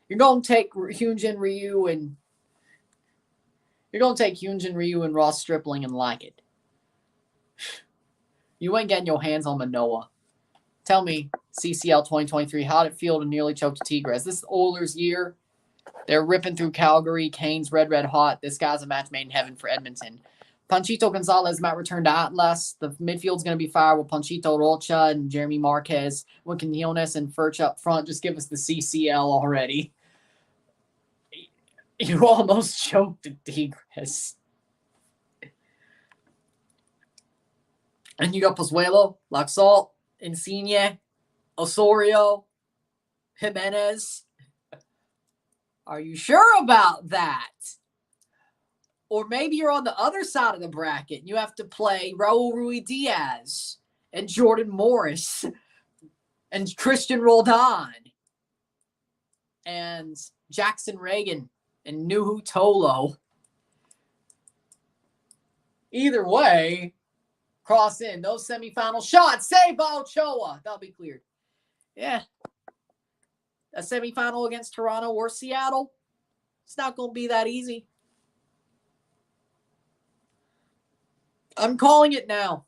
You're going to take Hyunjin Ryu and Ross Stripling and like it. You ain't getting your hands on Manoah. Tell me, CCL 2023, how did it feel to nearly choke to Tigres? This is Oilers' year. They're ripping through Calgary. Canes red hot. This guy's a match made in heaven for Edmonton. Panchito Gonzalez might return to Atlas. The midfield's going to be fired with Panchito Rocha and Jeremy Marquez. When Quinones and Furch up front, just give us the CCL already. You almost choked at Tigres. And you got Pozuelo, Laxalt, Insigne, Osorio, Jimenez. Are you sure about that? Or maybe you're on the other side of the bracket and you have to play Raul Ruidiaz and Jordan Morris and Christian Roldan and Jackson Reagan and Nuhu Tolo. Either way, cross in. Those semifinal shots. Save by Ochoa. That'll be cleared. Yeah. A semifinal against Toronto or Seattle. It's not going to be that easy. I'm calling it now.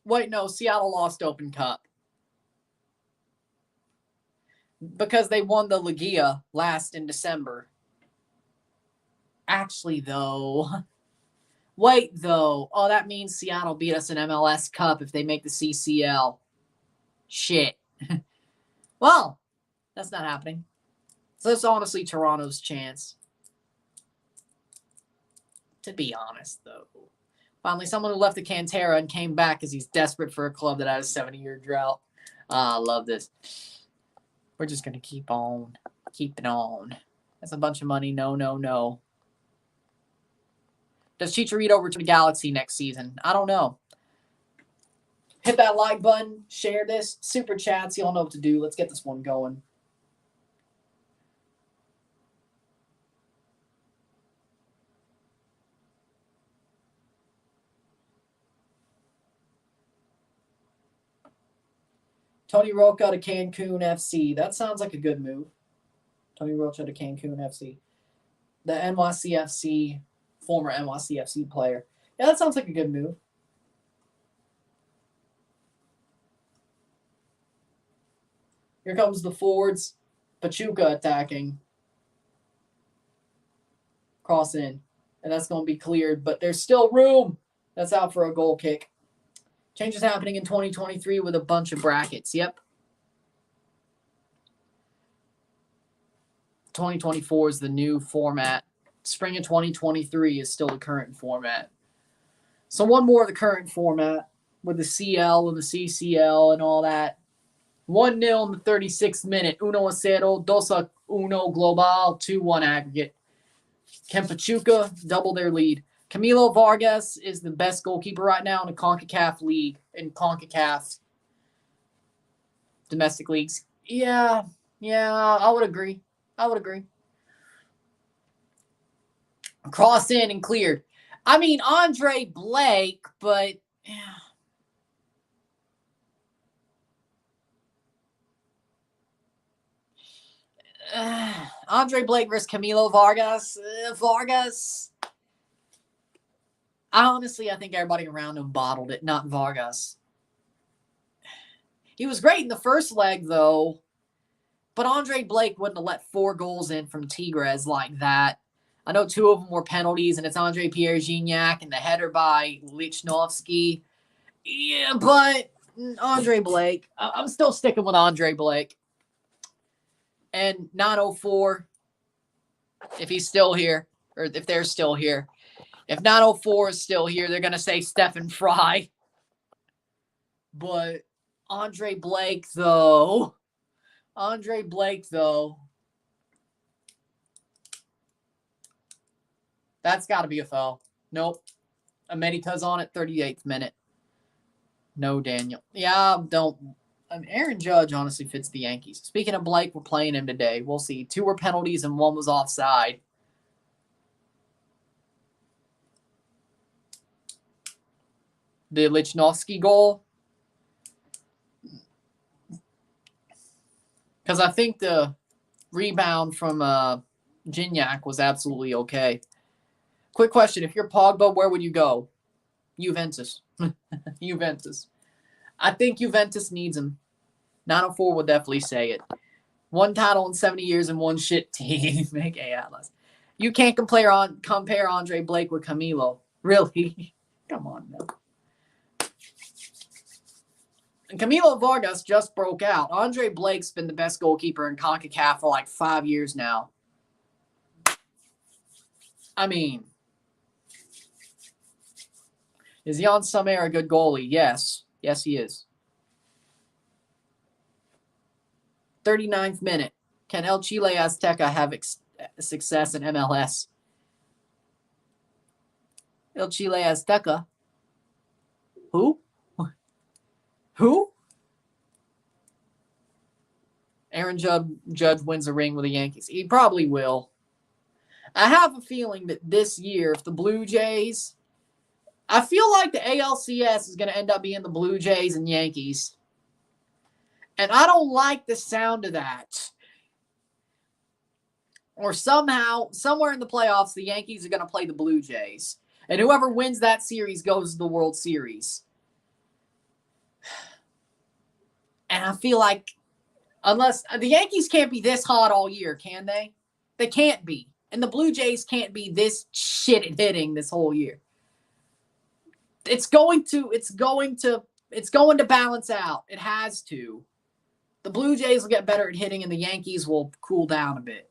Wait, no. Seattle lost Open Cup. Because they won the Liguilla last in December. Actually, though. Wait, though. Oh, that means Seattle beat us in MLS Cup if they make the CCL. Shit. Well, that's not happening. So that's honestly Toronto's chance. To be honest, though. Finally, someone who left the Cantera and came back because he's desperate for a club that had a 70-year drought. I love this. We're just going to keep on. Keeping on. That's a bunch of money. No, no, no. Does Chicharito return to Galaxy next season? I don't know. Hit that like button. Share this. Super chats. Y'all know what to do. Let's get this one going. Tony Rocha to Cancun FC. That sounds like a good move. Tony Rocha to Cancun FC. The NYCFC, former NYCFC player. Yeah, that sounds like a good move. Here comes the forwards. Pachuca attacking. Cross in. And that's going to be cleared. But there's still room. That's out for a goal kick. Changes happening in 2023 with a bunch of brackets. Yep. 2024 is the new format. Spring of 2023 is still the current format. So one more of the current format with the CL and the CCL and all that. 1-0 in the 36th minute. 1-0, 2-1 global, 2-1 aggregate. Can Pachuca double their lead? Camilo Vargas is the best goalkeeper right now in the CONCACAF league, in CONCACAF domestic leagues. Yeah, I would agree. Cross in and cleared. I mean, Andre Blake, but Andre Blake versus Camilo Vargas. Vargas. I think everybody around him bottled it, not Vargas. He was great in the first leg, though. But Andre Blake wouldn't have let 4 goals in from Tigres like that. I know 2 of them were penalties, and it's Andre Pierre-Gignac and the header by Lichnowsky. Yeah, but Andre Blake. I'm still sticking with Andre Blake. And 904, if he's still here, or if they're still here. If 904 is still here, they're going to say Stephen Fry. But Andre Blake, though. That's got to be a foul. Nope. America's on it, 38th minute. No, Daniel. Yeah, don't. Aaron Judge honestly fits the Yankees. Speaking of Blake, we're playing him today. We'll see. 2 were penalties and 1 was offside. The Lichnowsky goal. Because I think the rebound from Gignac was absolutely okay. Quick question. If you're Pogba, where would you go? Juventus. Juventus. I think Juventus needs him. 904 will definitely say it. 1 title in 70 years and 1 shit team. Make A Atlas. You can't compare Andre Blake with Camilo. Really? Come on, now. And Camilo Vargas just broke out. Andre Blake's been the best goalkeeper in CONCACAF for like 5 years now. I mean, is Jan Sommer a good goalie? Yes. Yes, he is. 39th minute. Can El Chile Azteca have success in MLS. El Chile Azteca. Who? Who? Aaron Judge wins a ring with the Yankees. He probably will. I have a feeling that this year, if the Blue Jays, I feel like the ALCS is going to end up being the Blue Jays and Yankees. And I don't like the sound of that. Or somehow, somewhere in the playoffs, the Yankees are going to play the Blue Jays. And whoever wins that series goes to the World Series. And I feel like, unless the Yankees can't be this hot all year, can they? They can't be. And the Blue Jays can't be this shit at hitting this whole year. It's going to balance out. It has to. The Blue Jays will get better at hitting and the Yankees will cool down a bit.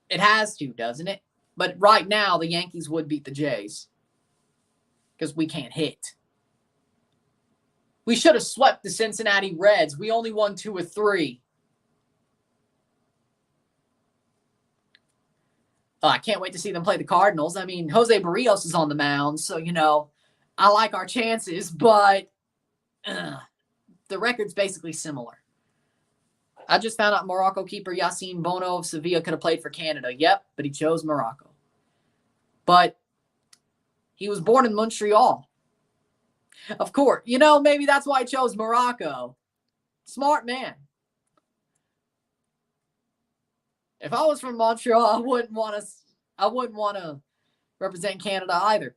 It has to, doesn't it? But right now, the Yankees would beat the Jays. Because we can't hit. We should have swept the Cincinnati Reds. We only won 2 of 3. I can't wait to see them play the Cardinals. I mean, Jose Barrios is on the mound, so, I like our chances, but the record's basically similar. I just found out Morocco keeper Yassine Bono of Sevilla could have played for Canada. Yep, but he chose Morocco. But he was born in Montreal. Of course. Maybe that's why he chose Morocco. Smart man. If I was from Montreal, I wouldn't want to represent Canada either.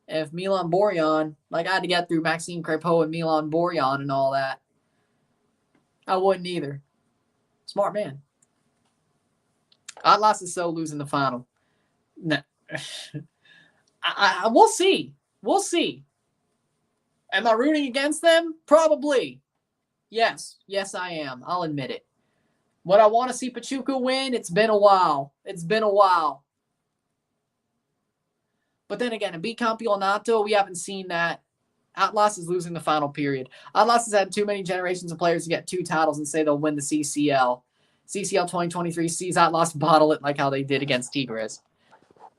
If Milan Borjan, I had to get through Maxime Crépeau and Milan Borjan and all that, I wouldn't either. Smart man. Atlas is so losing the final. No. We'll see. We'll see. Am I rooting against them? Probably. Yes. Yes, I am. I'll admit it. Would I want to see Pachuca win? It's been a while. But then again, in Bicampeonato, we haven't seen that. Atlas is losing the final period. Atlas has had too many generations of players to get 2 titles and say they'll win the CCL. CCL 2023 sees Atlas bottle it like how they did against Tigres.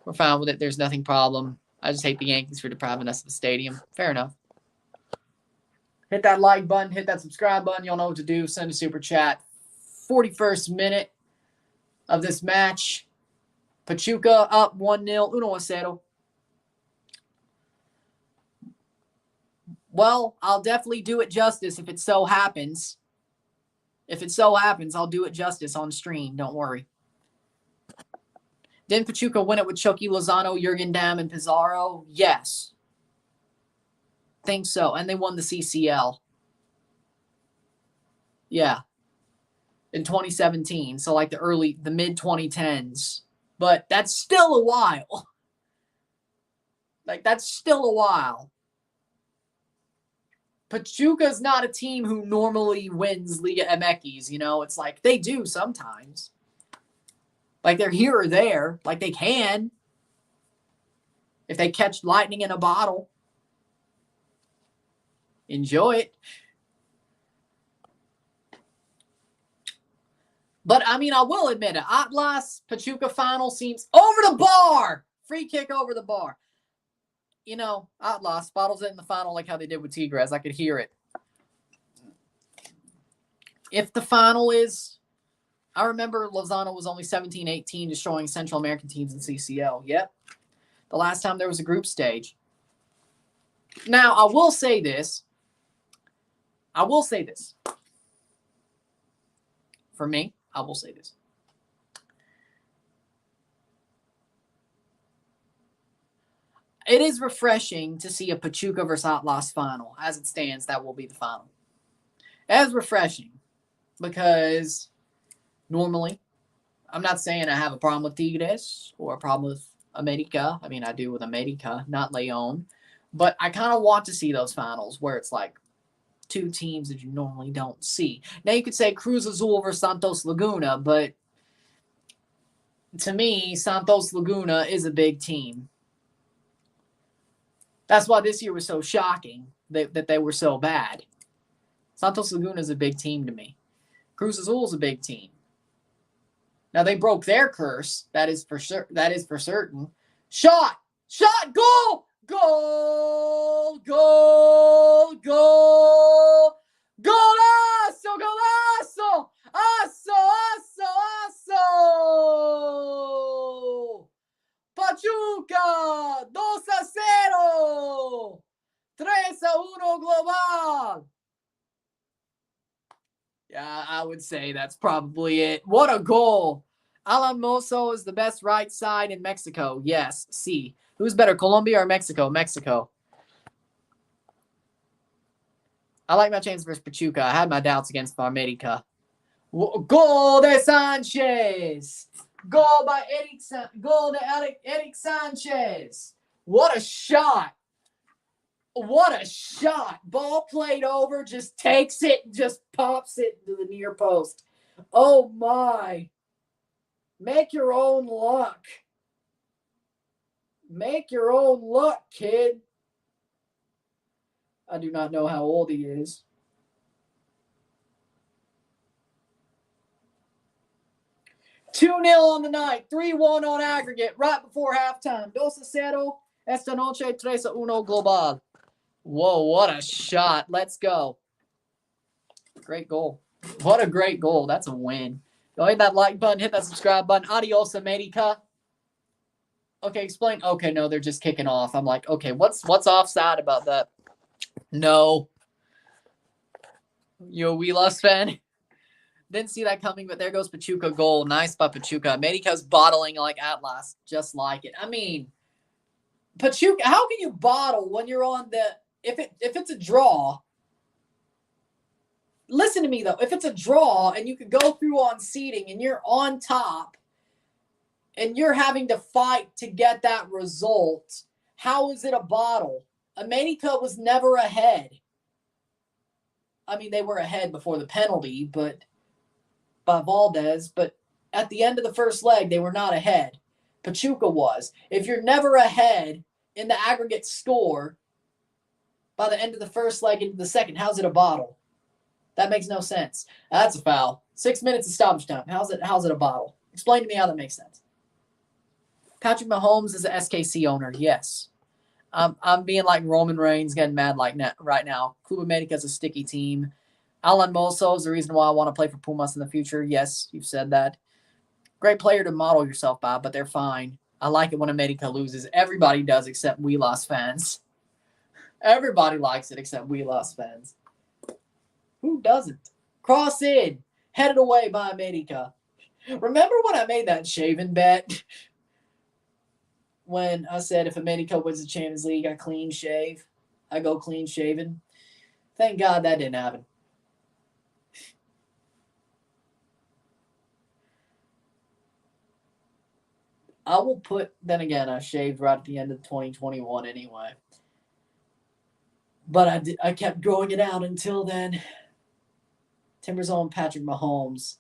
We're fine with it. There's nothing problem. I just hate the Yankees for depriving us of the stadium. Fair enough. Hit that like button. Hit that subscribe button. You'll know what to do. Send a super chat. 41st minute of this match. Pachuca up 1-0. 1-0. Well, I'll definitely do it justice if it so happens. I'll do it justice on stream. Don't worry. Didn't Pachuca win it with Chucky Lozano, Jurgen Damm, and Pizarro? Yes. Think so. And they won the CCL. Yeah. In 2017. So the mid-2010s. But that's still a while. That's still a while. Pachuca's not a team who normally wins Liga MX, It's they do sometimes. They're here or there. They can. If they catch lightning in a bottle. Enjoy it. But, I will admit it. Atlas Pachuca final seems over the bar. Free kick over the bar. Atlas bottles it in the final like how they did with Tigres. I could hear it. If the final is, I remember Lozano was only 17-18 destroying Central American teams in CCL. Yep. The last time there was a group stage. Now, I will say this. For me, I will say this. It is refreshing to see a Pachuca versus Atlas final. As it stands, that will be the final. It is refreshing because normally, I'm not saying I have a problem with Tigres or a problem with América. I do with América, not León. But I kind of want to see those finals where it's 2 teams that you normally don't see. Now, you could say Cruz Azul versus Santos Laguna, but to me, Santos Laguna is a big team. That's why this year was so shocking that they were so bad. Santos Laguna is a big team to me. Cruz Azul is a big team. Now they broke their curse. That is for sure. That is for certain. Shot, goal, goal, goal, goal, golazo, golazo, aso. Pachuca, 2-0. 3-1 global. Yeah, I would say that's probably it. What a goal. Alan Mozo is the best right side in Mexico. Yes, C. Who's better, Colombia or Mexico? Mexico. I like my chances versus Pachuca. I had my doubts against América. Goal de Sanchez. Goal by Eric. Goal de Eric Sanchez. What a shot. What a shot. Ball played over, just takes it, just pops it to the near post. Oh my. Make your own luck. Make your own luck, kid. I do not know how old he is. Two 0 on the night, 3-1 on aggregate, right before halftime. 2-0, esta noche 3-1 global. Whoa, what a shot. Let's go. Great goal. What a great goal. That's a win. Go hit that like button, hit that subscribe button. Adios, América. Okay, explain. Okay, no, they're just kicking off. I'm like, okay, what's offside about that? No. You a Wheelos fan? Didn't see that coming, but there goes Pachuca goal. Nice by Pachuca. América's bottling like Atlas, just like it. I mean, Pachuca, how can you bottle when you're on the if it's a draw? Listen to me though. If it's a draw and you could go through on seeding and you're on top and you're having to fight to get that result, how is it a bottle? América was never ahead. I mean, they were ahead before the penalty, but by Valdez, but at the end of the first leg, they were not ahead. Pachuca was. If you're never ahead in the aggregate score by the end of the first leg into the second, how's it a bottle? That makes no sense. That's a foul. 6 minutes of stoppage time. How's it a bottle? Explain to me how that makes sense. Patrick Mahomes is an SKC owner. Yes. I'm being like Roman Reigns, getting mad like right now. Club América is a sticky team. Alan Mozo is the reason why I want to play for Pumas in the future. Yes, you've said that. Great player to model yourself by, but they're fine. I like it when América loses. Everybody does except Wheelos fans. Everybody likes it except Wheelos fans. Who doesn't? Cross in. Headed away by América. Remember when I made that shaven bet? When I said if América wins the Champions League, I clean shave. I go clean shaven. Thank God that didn't happen. I will put, then again, I shaved right at the end of 2021 anyway. But I kept growing it out until then. Timber's own Patrick Mahomes.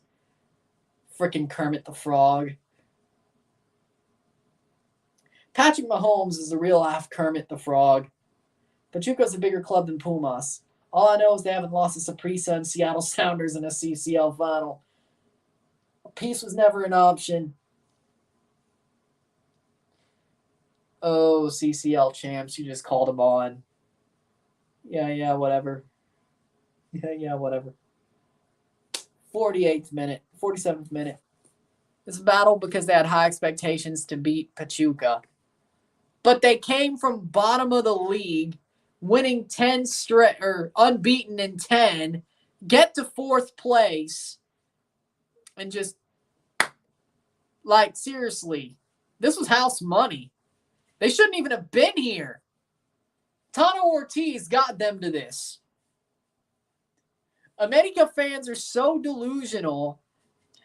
Freaking Kermit the Frog. Patrick Mahomes is the real life Kermit the Frog. Pachuca's a bigger club than Pumas. All I know is they haven't lost to Saprissa and Seattle Sounders in a CCL final. Peace was never an option. Oh, CCL champs, you just called them on. Yeah, whatever. Yeah, whatever. 48th minute, 47th minute. It's a battle because they had high expectations to beat Pachuca. But they came from bottom of the league, winning 10 straight, or unbeaten in 10, get to fourth place, and just, like, seriously, this was house money. They shouldn't even have been here. Tano Ortiz got them to this. América fans are so delusional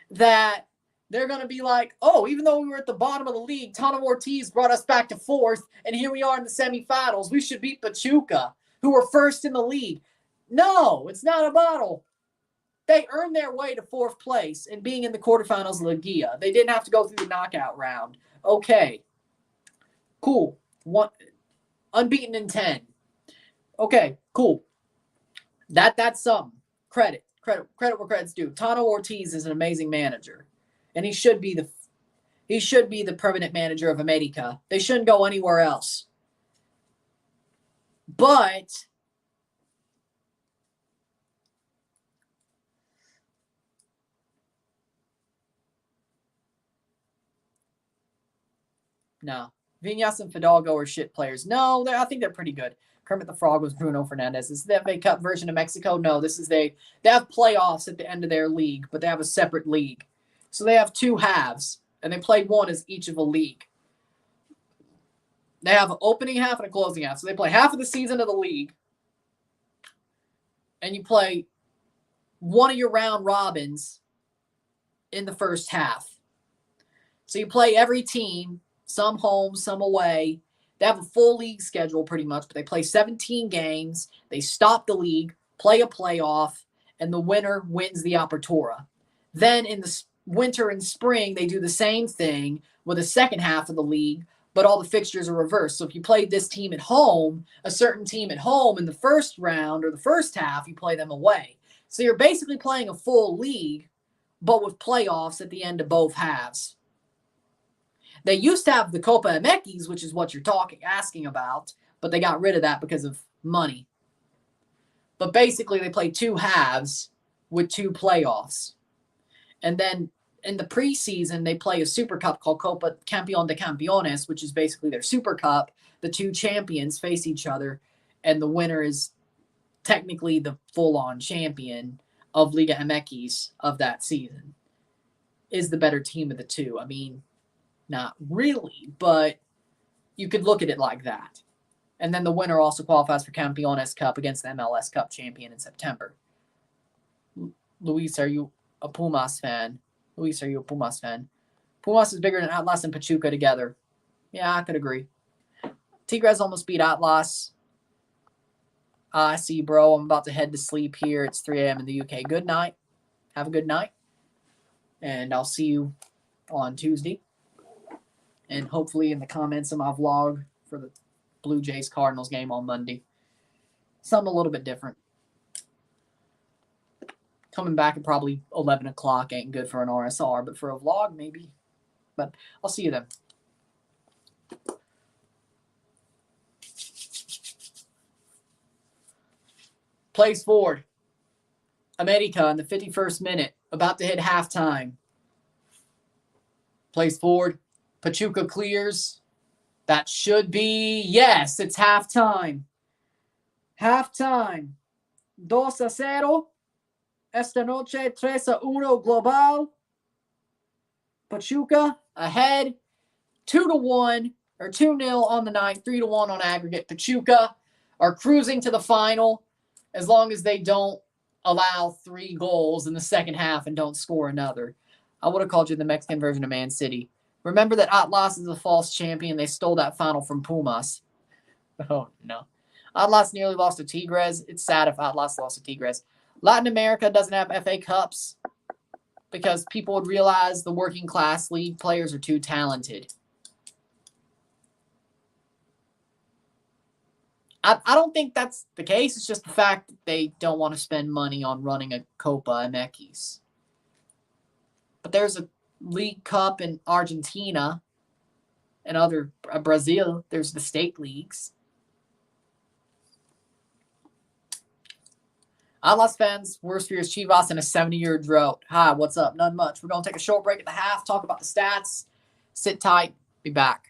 that they're going to be like, oh, even though we were at the bottom of the league, Tano Ortiz brought us back to fourth, and here we are in the semifinals. We should beat Pachuca, who were first in the league. No, it's not a bottle. They earned their way to fourth place and being in the quarterfinals of Liguilla. They didn't have to go through the knockout round. Okay. Cool. Unbeaten in 10. Okay, cool. That's something. Credit where credit's due. Tano Ortiz is an amazing manager. and he should be the permanent manager of América. They shouldn't go anywhere else. But no, Viñas and Fidalgo are shit players. No, I think they're pretty good. Kermit the Frog was Bruno Fernandez. Is the FA Cup version of Mexico? No, this is they have playoffs at the end of their league, but they have a separate league. So they have two halves, and they play one as each of a league. They have an opening half and a closing half. So they play half of the season of the league, and you play one of your round robins in the first half. So you play every team, some home, some away. They have a full league schedule pretty much, but they play 17 games. They stop the league, play a playoff, and the winner wins the Apertura. Then in the winter and spring, they do the same thing with the second half of the league, but all the fixtures are reversed. So if you played this team at home, a certain team at home in the first round or the first half, you play them away. So you're basically playing a full league, but with playoffs at the end of both halves. They used to have the Copa MX, which is what you're asking about, but they got rid of that because of money. But basically, they play two halves with two playoffs. And then in the preseason, they play a Super Cup called Copa Campeón de Campeones, which is basically their Super Cup. The two champions face each other, and the winner is technically the full-on champion of Liga MX of that season, is the better team of the two. I mean, not really, but you could look at it like that. And then the winner also qualifies for Campeones Cup against the MLS Cup champion in September. Luis, are you a Pumas fan? Luis, are you a Pumas fan? Pumas is bigger than Atlas and Pachuca together. Yeah, I could agree. Tigres almost beat Atlas. I see, bro. I'm about to head to sleep here. It's 3 a.m. in the UK. Good night. Have a good night. And I'll see you on Tuesday. And hopefully in the comments of my vlog for the Blue Jays Cardinals game on Monday. Something a little bit different. Coming back at probably 11 o'clock ain't good for an RSR, but for a vlog, maybe. But I'll see you then. Plays forward. América in the 51st minute. About to hit halftime. Plays forward. Pachuca clears. That should be, yes, it's halftime. Halftime. 2-0. Esta noche 3-1 global. Pachuca ahead. 2-1 or 2-0 on the night, 3-1 on aggregate. Pachuca are cruising to the final as long as they don't allow 3 goals in the second half and don't score another. I would have called you the Mexican version of Man City. Remember that Atlas is a false champion. They stole that final from Pumas. Oh, no. Atlas nearly lost to Tigres. It's sad if Atlas lost to Tigres. Latin America doesn't have FA Cups because people would realize the working class league players are too talented. I don't think that's the case. It's just the fact that they don't want to spend money on running a Copa MX. But there's a League Cup in Argentina and other Brazil. There's the state leagues. Atlas fans, worst fears Chivas in a 70-year drought. Hi, what's up? None much. We're going to take a short break at the half, talk about the stats. Sit tight. Be back.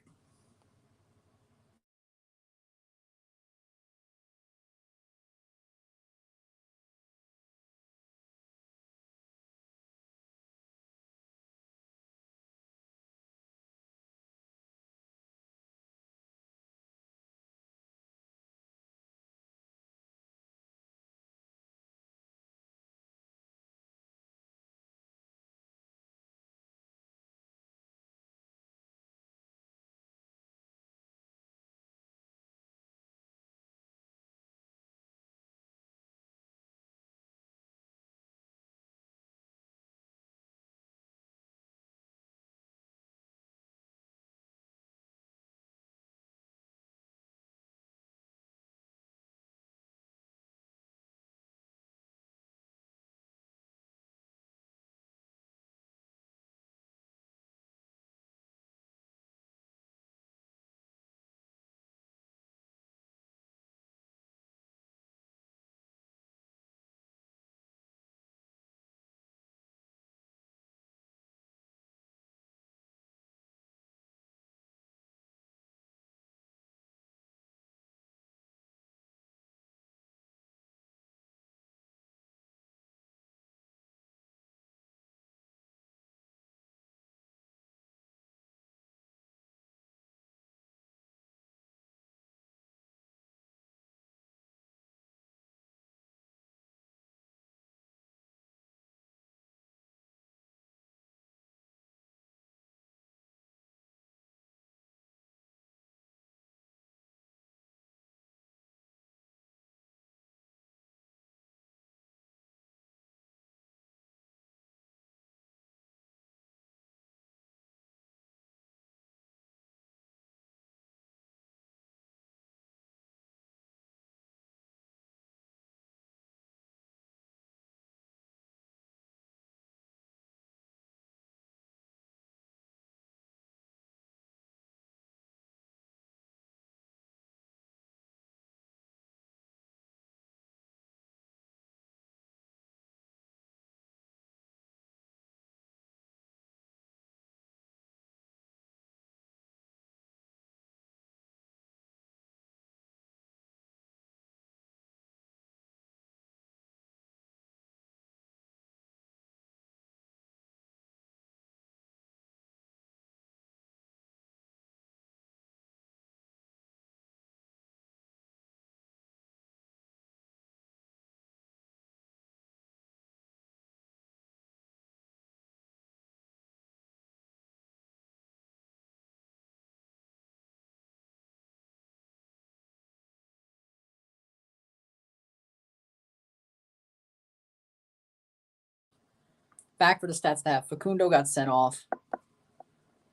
Back for the stats that Facundo got sent off.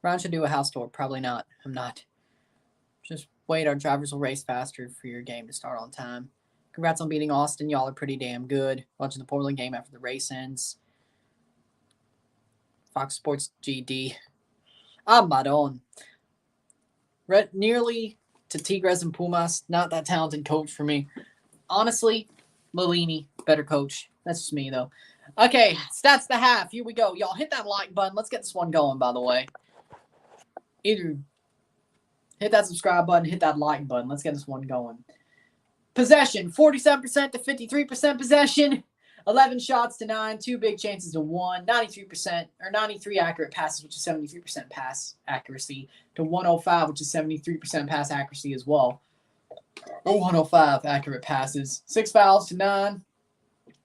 Ron should do a house tour. Probably not. I'm not. Just wait. Our drivers will race faster for your game to start on time. Congrats on beating Austin. Y'all are pretty damn good. Watching the Portland game after the race ends. Fox Sports GD. Maron. Nearly to Tigres and Pumas. Not that talented coach for me. Honestly, Lillini, better coach. That's just me, though. Okay, stats the half. Here we go. Y'all hit that like button. Let's get this one going, by the way. Either hit that subscribe button, hit that like button. Let's get this one going. Possession, 47% to 53% possession. 11 shots to 9, 2 big chances to 1, 93% or 93 accurate passes, which is 73% pass accuracy, to 105, which is 73% pass accuracy as well. 105 accurate passes. 6 fouls to 9,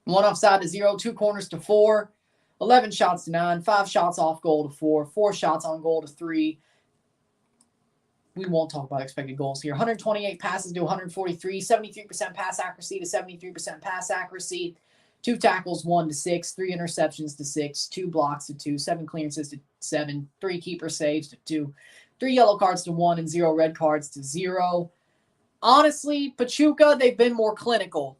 1 offside to 0, 2 corners to 4, 11 shots to 9, 5 shots off goal to 4, 4 shots on goal to 3. We won't talk about expected goals here. 128 passes to 143, 73% pass accuracy to 73% pass accuracy. 2 tackles, 1 to 6, 3 interceptions to 6, 2 blocks to 2, 7 clearances to 7, 3 keeper saves to 2, 3 yellow cards to 1, and 0 red cards to 0. Honestly, Pachuca, they've been more clinical.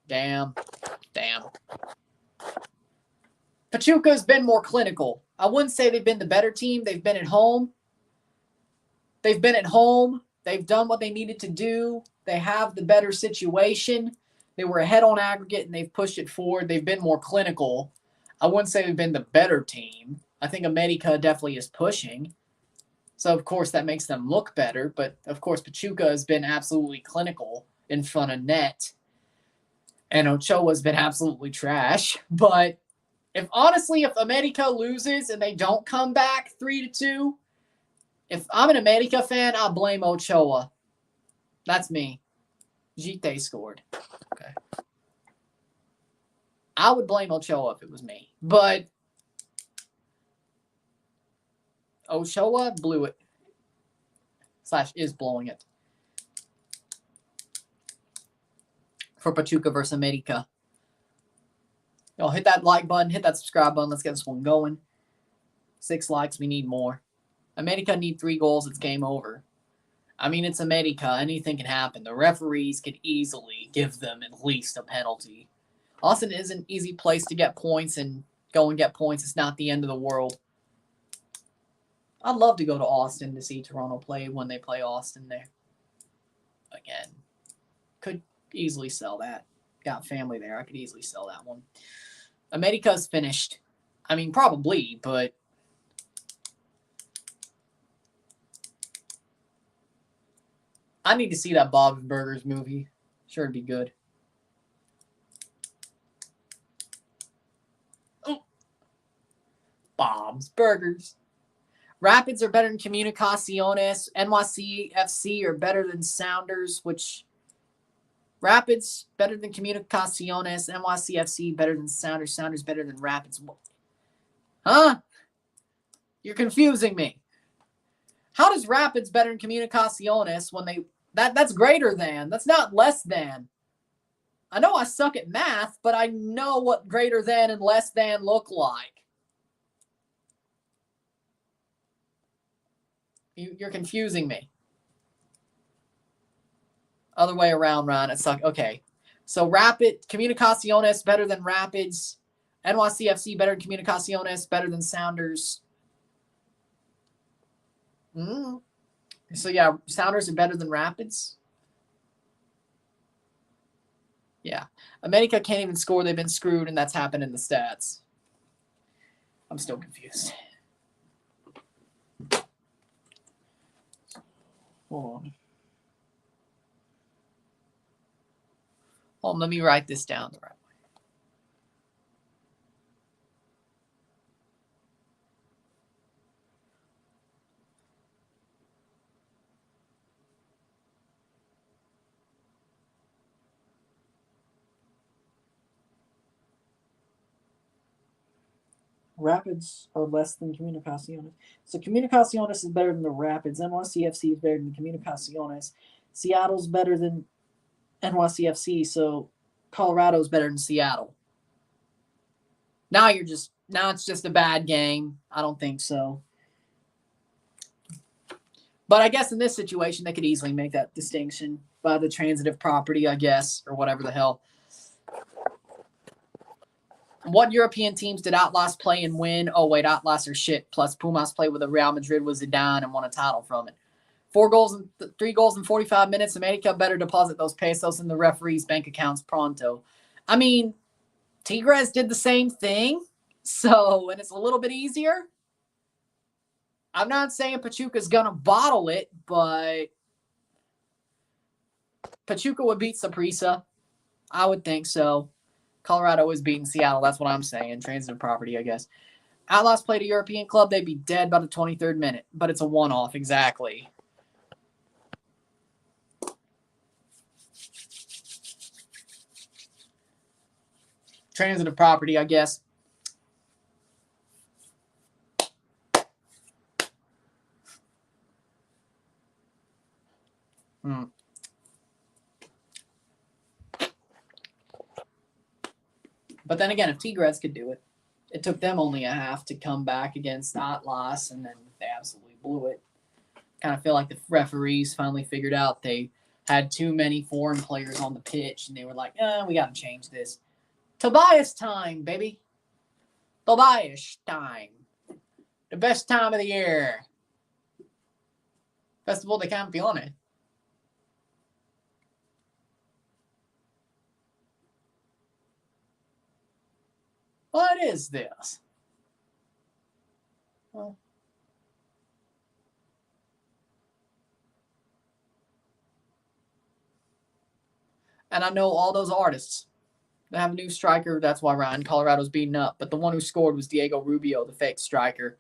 Damn. Pachuca's been more clinical. I wouldn't say they've been the better team. They've been at home. They've done what they needed to do. They have the better situation. They were ahead on aggregate, and they've pushed it forward. They've been more clinical. I wouldn't say they've been the better team. I think América definitely is pushing. So, of course, that makes them look better. But, of course, Pachuca has been absolutely clinical in front of net. And Ochoa's been absolutely trash. But, if América loses and they don't come back 3-2, if I'm an América fan, I'll blame Ochoa. That's me. Gite scored. Okay. I would blame Ochoa if it was me. But Ochoa blew it. / is blowing it. For Pachuca versus América. Y'all hit that like button. Hit that subscribe button. Let's get this one going. 6 likes. We need more. América need 3 goals. It's game over. I mean, it's América. Anything can happen. The referees could easily give them at least a penalty. Austin is an easy place to get points and go and get points. It's not the end of the world. I'd love to go to Austin to see Toronto play when they play Austin there. Again, could easily sell that. Got family there. I could easily sell that one. América's finished. I mean, probably, but I need to see that Bob and Burgers movie. Sure, it'd be good. Oh. Bob's Burgers. Rapids are better than Comunicaciones. NYCFC are better than Sounders, which Rapids better than Comunicaciones. NYCFC better than Sounders. Sounders better than Rapids. Huh? You're confusing me. How does Rapids better than Comunicaciones when they... That's greater than. That's not less than. I know I suck at math, but I know what greater than and less than look like. You're confusing me. Other way around, Ron. It's like, okay. So Comunicaciones better than Rapids. NYCFC better than Comunicaciones, better than Sounders. So, yeah, Sounders are better than Rapids. Yeah. América can't even score. They've been screwed, and that's happened in the stats. I'm still confused. Hold on, let me write this down the right way. Rapids are less than Comunicaciones. So Comunicaciones is better than the Rapids. NYCFC is better than Comunicaciones. Seattle's better than NYCFC, so Colorado's better than Seattle. Now it's just a bad game. I don't think so. But I guess in this situation, they could easily make that distinction by the transitive property, I guess, or whatever the hell. What European teams did Atlas play and win? Oh, wait, Atlas are shit. Plus, Pumas played with a Real Madrid with Zidane and won a title from it. 3 goals in 45 minutes. America better deposit those pesos in the referees' bank accounts pronto. I mean, Tigres did the same thing, and it's a little bit easier. I'm not saying Pachuca's going to bottle it, but Pachuca would beat Saprissa. I would think so. Colorado is beating Seattle. That's what I'm saying. Transitive property, I guess. Atlas played a European club. They'd be dead by the 23rd minute, but it's a one-off, exactly. Transitive property, I guess. But then again, if Tigres could do it, it took them only a half to come back against Atlas, and then they absolutely blew it. Kind of feel like the referees finally figured out they had too many foreign players on the pitch, and they were like, we got to change this. Tobias time, baby. Tobias time. The best time of the year. Festival de Campeones. What is this? Well, and I know all those artists. They have a new striker. That's why Ryan Colorado's beating up. But the one who scored was Diego Rubio, the fake striker.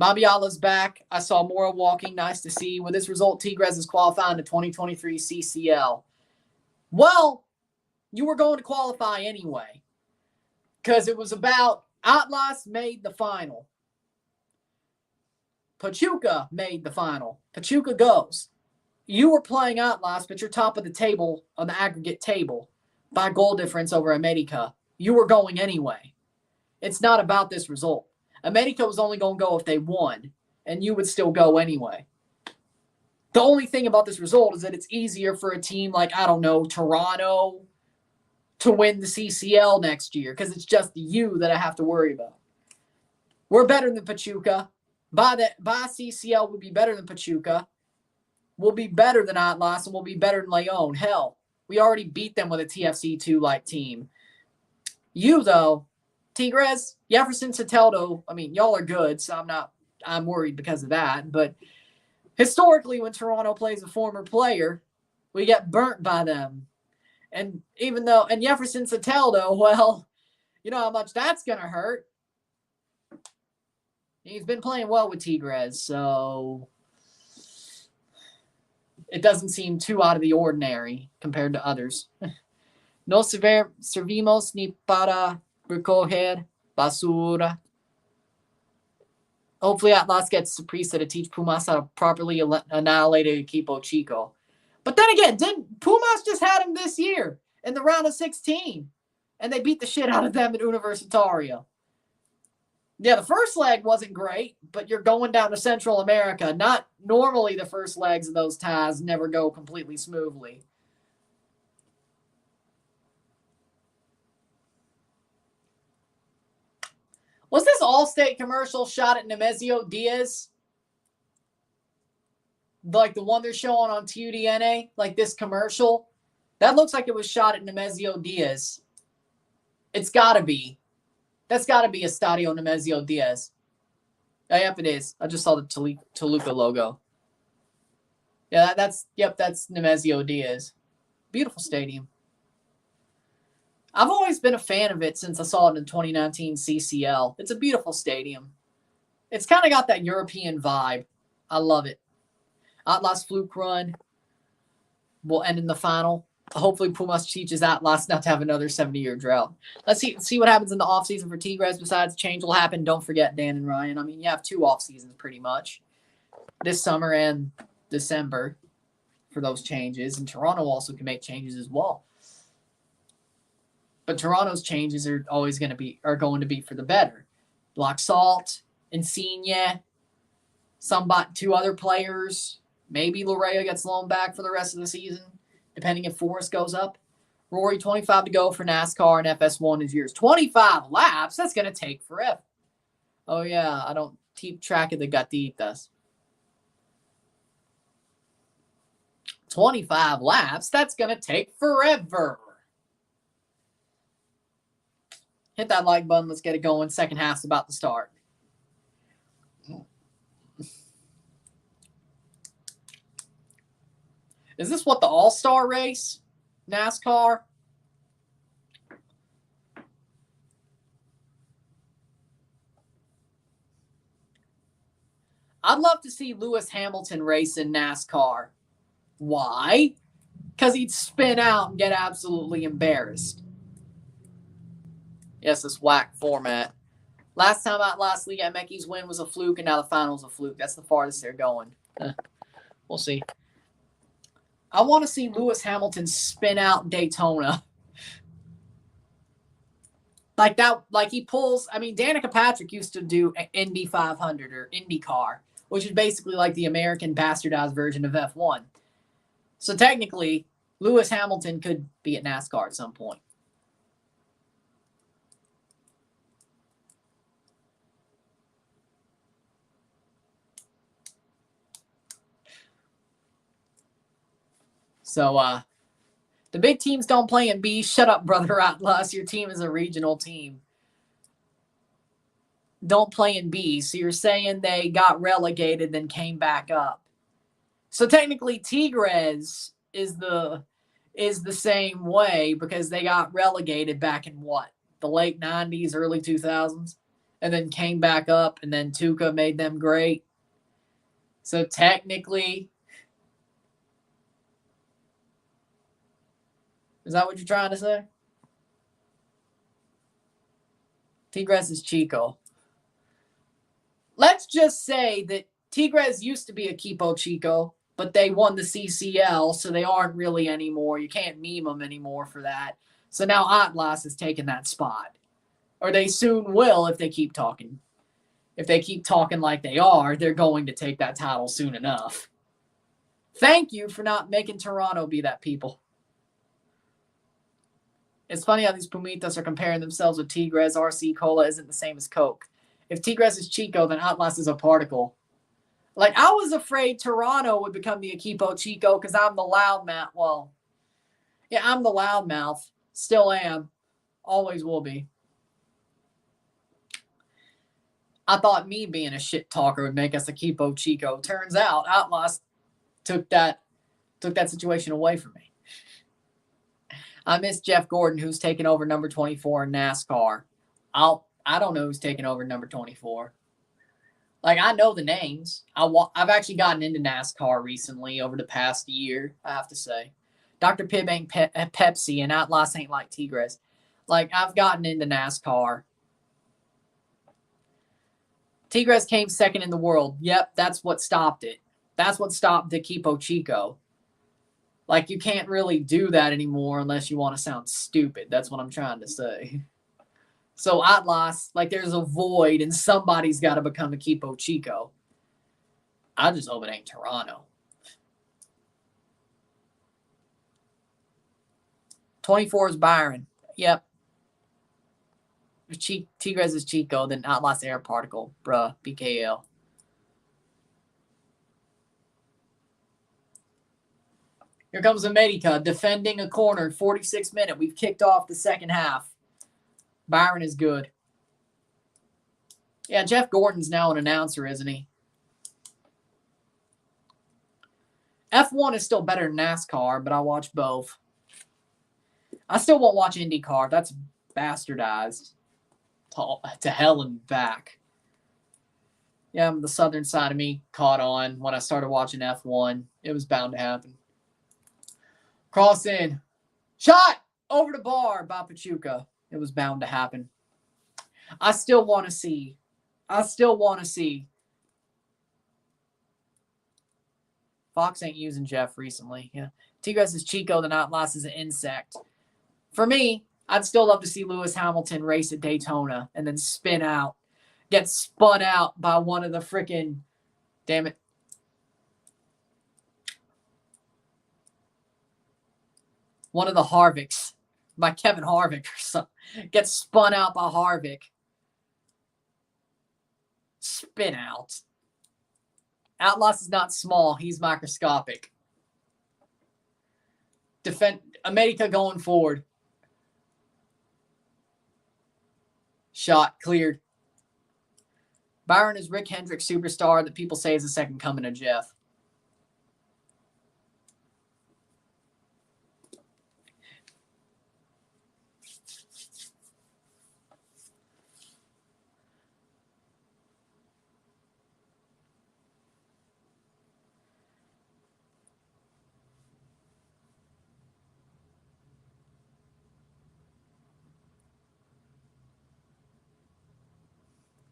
Mabiala's back. I saw Mora walking. Nice to see. With this result, Tigres is qualifying to 2023 CCL. Well, you were going to qualify anyway. Because it was about Atlas made the final. Pachuca made the final. Pachuca goes. You were playing Atlas, but you're top of the table on the aggregate table by goal difference over América. You were going anyway. It's not about this result. América was only going to go if they won, and you would still go anyway. The only thing about this result is that it's easier for a team like, I don't know, Toronto to win the CCL next year because it's just you that I have to worry about. We're better than Pachuca. By CCL, we'll be better than Pachuca. We'll be better than Atlas, and we'll be better than León. Hell, we already beat them with a TFC2-like team. You, though, Tigres, Jefferson Soteldo, I mean, y'all are good, so I'm worried because of that. But historically, when Toronto plays a former player, we get burnt by them. And Jefferson Soteldo, well, you know how much that's going to hurt. He's been playing well with Tigres, so it doesn't seem too out of the ordinary compared to others. No servimos ni para recoger basura. Hopefully Atlas gets Saprissa to teach Pumas how to properly annihilate a equipo chico. But then again, didn't Pumas just had him this year in the round of 16, and they beat the shit out of them at Universitario. Yeah, the first leg wasn't great, but you're going down to Central America. Not normally the first legs of those ties never go completely smoothly. Was this Allstate commercial shot at Nemesio Diaz? Like the one they're showing on TUDNA, like this commercial, that looks like it was shot at Nemesio Diaz. It's got to be. That's got to be Estadio Nemesio Diaz. Oh, yep, it is. I just saw the Toluca logo. Yeah, that's Nemesio Diaz. Beautiful stadium. I've always been a fan of it since I saw it in 2019 CCL. It's a beautiful stadium. It's kind of got that European vibe. I love it. Atlas fluke run will end in the final. Hopefully Pumas teaches Atlas not to have another 70-year drought. Let's see what happens in the offseason for Tigres. Besides, change will happen. Don't forget Dan and Ryan. I mean, you have 2 off seasons pretty much. This summer and December. for those changes, and Toronto also can make changes as well. But Toronto's changes are always going to be for the better. Laxalt, Insigne, two other players. Maybe Lorea gets loaned back for the rest of the season, depending if Forrest goes up. Rory, 25 to go for NASCAR, and FS1 is yours. 25 laps? That's going to take forever. Oh, yeah, I don't keep track of the gatitas. 25 laps? That's going to take forever. Hit that like button. Let's get it going. Second half's about to start. Is this what the All-Star race? NASCAR? I'd love to see Lewis Hamilton race in NASCAR. Why? Because he'd spin out and get absolutely embarrassed. Yes, this whack format. Last time out last Liga, Mecky's win was a fluke, and now the final's a fluke. That's the farthest they're going. We'll see. I want to see Lewis Hamilton spin out Daytona. Like that, like he pulls. I mean, Danica Patrick used to do Indy 500 or IndyCar, which is basically like the American bastardized version of F1. So technically, Lewis Hamilton could be at NASCAR at some point. So, the big teams don't play in B. Shut up, brother Atlas. Your team is a regional team. Don't play in B. So you're saying they got relegated, then came back up. So technically, Tigres is the same way because they got relegated back in what? The late 90s, early 2000s? And then came back up, and then Tuca made them great. So technically, is that what you're trying to say? Tigres is Chico. Let's just say that Tigres used to be Equipo Chico, but they won the CCL, so they aren't really anymore. You can't meme them anymore for that. So now Atlas is taking that spot. Or they soon will if they keep talking. If they keep talking like they are, they're going to take that title soon enough. Thank you for not making Toronto be that people. It's funny how these Pumitas are comparing themselves with Tigres. RC Cola isn't the same as Coke. If Tigres is Chico, then Atlas is a particle. Like, I was afraid Toronto would become the Equipo Chico because I'm the loudmouth. Well, yeah, I'm the loudmouth. Still am. Always will be. I thought me being a shit talker would make us Equipo Chico. Turns out Atlas took that situation away from me. I miss Jeff Gordon, who's taking over number 24 in NASCAR. I don't know who's taking over number 24. Like, I know the names. I've actually gotten into NASCAR recently over the past year, I have to say. Dr. Pibb ain't Pepsi, and Atlas ain't like Tigres. Like, I've gotten into NASCAR. Tigres came second in the world. Yep, that's what stopped it. That's what stopped the Equipo Chico. Like, you can't really do that anymore unless you want to sound stupid. That's what I'm trying to say. So Atlas, like, there's a void and somebody's got to become Equipo Chico. I just hope it ain't Toronto. 24 is Byron. Yep. If Tigres is Chico, then Atlas Air Particle. Bruh, BKL. Here comes América defending a corner. 46th minute. We've kicked off the second half. Byron is good. Yeah, Jeff Gordon's now an announcer, isn't he? F1 is still better than NASCAR, but I watch both. I still won't watch IndyCar. That's bastardized to hell and back. Yeah, the southern side of me caught on when I started watching F1. It was bound to happen. Cross in. Shot! Over the bar by Pachuca. It was bound to happen. I still want to see. Fox ain't using Jeff recently. Yeah. Tigres is Chico, then Atlas is an insect. For me, I'd still love to see Lewis Hamilton race at Daytona and then spin out. Get spun out by one of the freaking, damn it. One of the Harvicks. By Kevin Harvick or something. Get spun out by Harvick. Spin out. Atlas is not small. He's microscopic. Defend America going forward. Shot cleared. Byron is Rick Hendrick superstar that people say is the second coming of Jeff.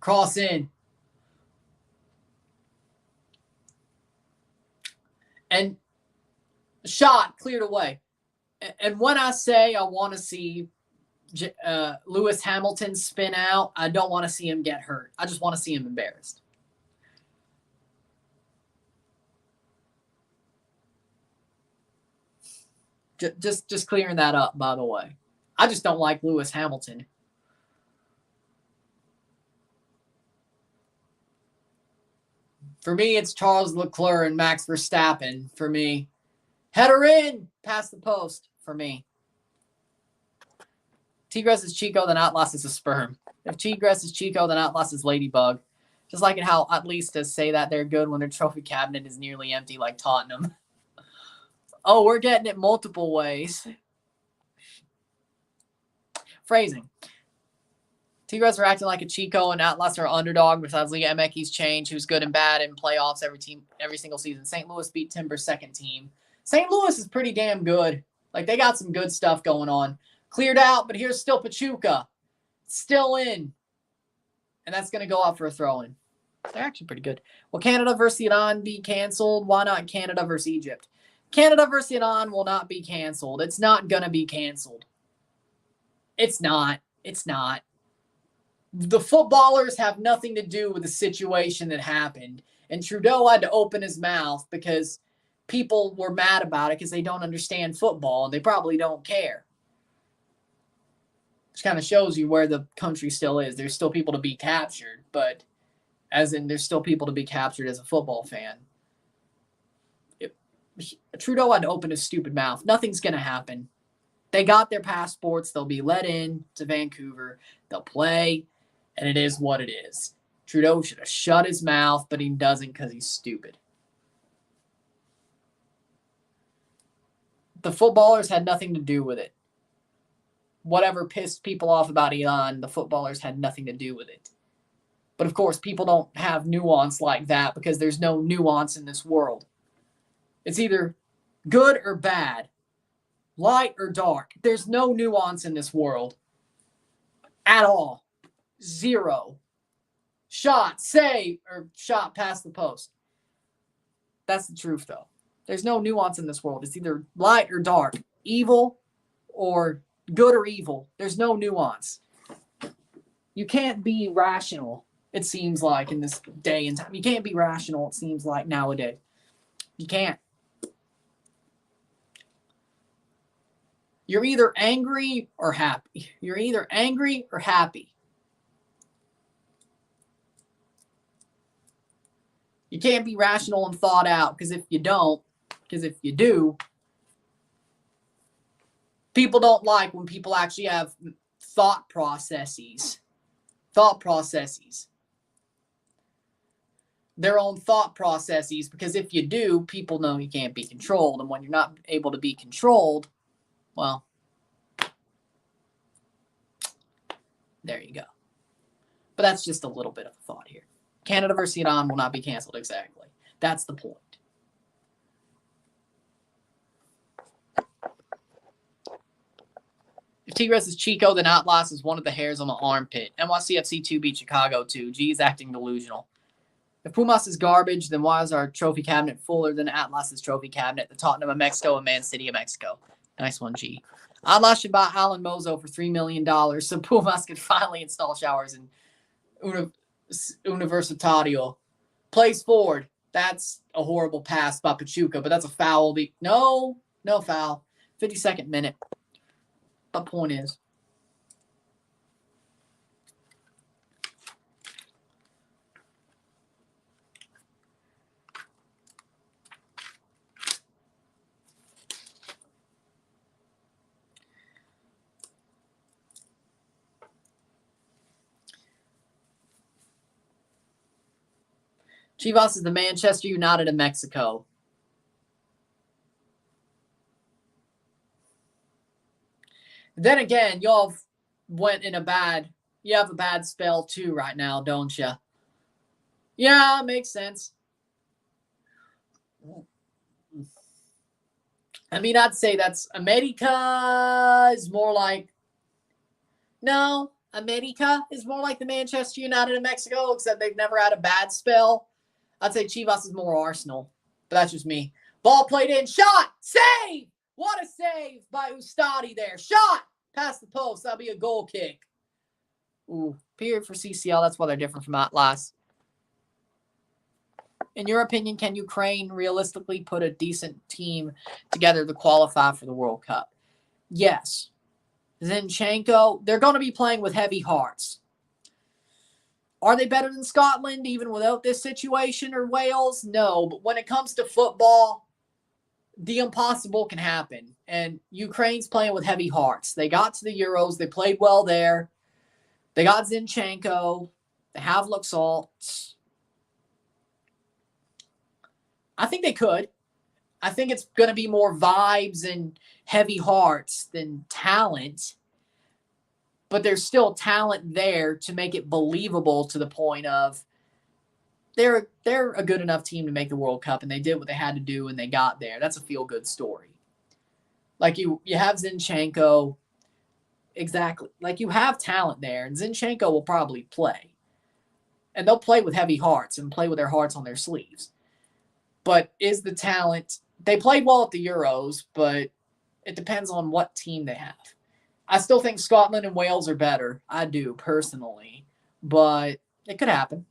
Cross in. And shot cleared away. And when I say I want to see Lewis Hamilton spin out, I don't want to see him get hurt. I just want to see him embarrassed. Just clearing that up, by the way. I just don't like Lewis Hamilton. For me, it's Charles Leclerc and Max Verstappen. For me, header in, past the post. For me, Tigres is Chico, then Atlas is a sperm. If Tigres is Chico, then Atlas is ladybug. Just like how Atlistas say that they're good when their trophy cabinet is nearly empty, like Tottenham. Oh, we're getting it multiple ways. Phrasing. Tigres are acting like a Chico and Atlas are underdog besides Liga MX's change, who's good and bad in playoffs every single season. St. Louis beat Timber's second team. St. Louis is pretty damn good. Like, they got some good stuff going on. Cleared out, but here's still Pachuca. Still in. And that's going to go out for a throw-in. They're actually pretty good. Will Canada versus Iran be canceled? Why not Canada versus Egypt? Canada versus Iran will not be canceled. It's not going to be canceled. It's not. It's not. The footballers have nothing to do with the situation that happened. And Trudeau had to open his mouth because people were mad about it because they don't understand football and they probably don't care. Which kind of shows you where the country still is. There's still people to be captured, but as in there's still people to be captured as a football fan. Trudeau had to open his stupid mouth. Nothing's going to happen. They got their passports. They'll be let in to Vancouver. They'll play, and it is what it is. Trudeau should have shut his mouth, but he doesn't because he's stupid. The footballers had nothing to do with it. Whatever pissed people off about Elon, the footballers had nothing to do with it. But of course, people don't have nuance like that because there's no nuance in this world. It's either good or bad, light or dark. There's no nuance in this world at all. Zero. Shot, save, or shot past the post. That's the truth, though. There's no nuance in this world. It's either light or dark, evil or good or evil. There's no nuance. You can't be rational, it seems like, in this day and time. You can't be rational, it seems like, nowadays. You can't. You're either angry or happy. You're either angry or happy. You can't be rational and thought out because if you do, people don't like when people actually have thought processes. Their own thought processes, because if you do, people know you can't be controlled. And when you're not able to be controlled, well, there you go. But that's just a little bit of a thought here. Canada versus Iran will not be canceled, exactly. That's the point. If Tigres is Chico, then Atlas is one of the hairs on the armpit. NYCFC 2 beat Chicago 2. G is acting delusional. If Pumas is garbage, then why is our trophy cabinet fuller than Atlas's trophy cabinet? The Tottenham of Mexico and Man City of Mexico. Nice one, G. Atlas should buy Alan Mozo for $3 million so Pumas can finally install showers in Universitario. Plays forward. That's a horrible pass by Pachuca, but that's a foul. No foul. 52nd minute. My point is, Chivas is the Manchester United of Mexico. Then again, y'all went in you have a bad spell too right now, don't you? Yeah, makes sense. I mean, I'd say that's America is more like, no, America is more like the Manchester United of Mexico, except they've never had a bad spell. I'd say Chivas is more Arsenal, but that's just me. Ball played in, shot, save! What a save by Ustadi there. Shot, past the post. That'll be a goal kick. Ooh, period for CCL. That's why they're different from Atlas. In your opinion, can Ukraine realistically put a decent team together to qualify for the World Cup? Yes. Zinchenko, they're going to be playing with heavy hearts. Are they better than Scotland even without this situation or Wales? No, but when it comes to football, the impossible can happen. And Ukraine's playing with heavy hearts. They got to the Euros. They played well there. They got Zinchenko. They have Luxalt. I think they could. I think it's going to be more vibes and heavy hearts than talent. But there's still talent there to make it believable to the point of they're a good enough team to make the World Cup, and they did what they had to do, and they got there. That's a feel-good story. Like, you have Zinchenko. Exactly. Like, you have talent there, and Zinchenko will probably play. And they'll play with heavy hearts and play with their hearts on their sleeves. But is the talent... They played well at the Euros, but it depends on what team they have. I still think Scotland and Wales are better. I do, personally. But it could happen.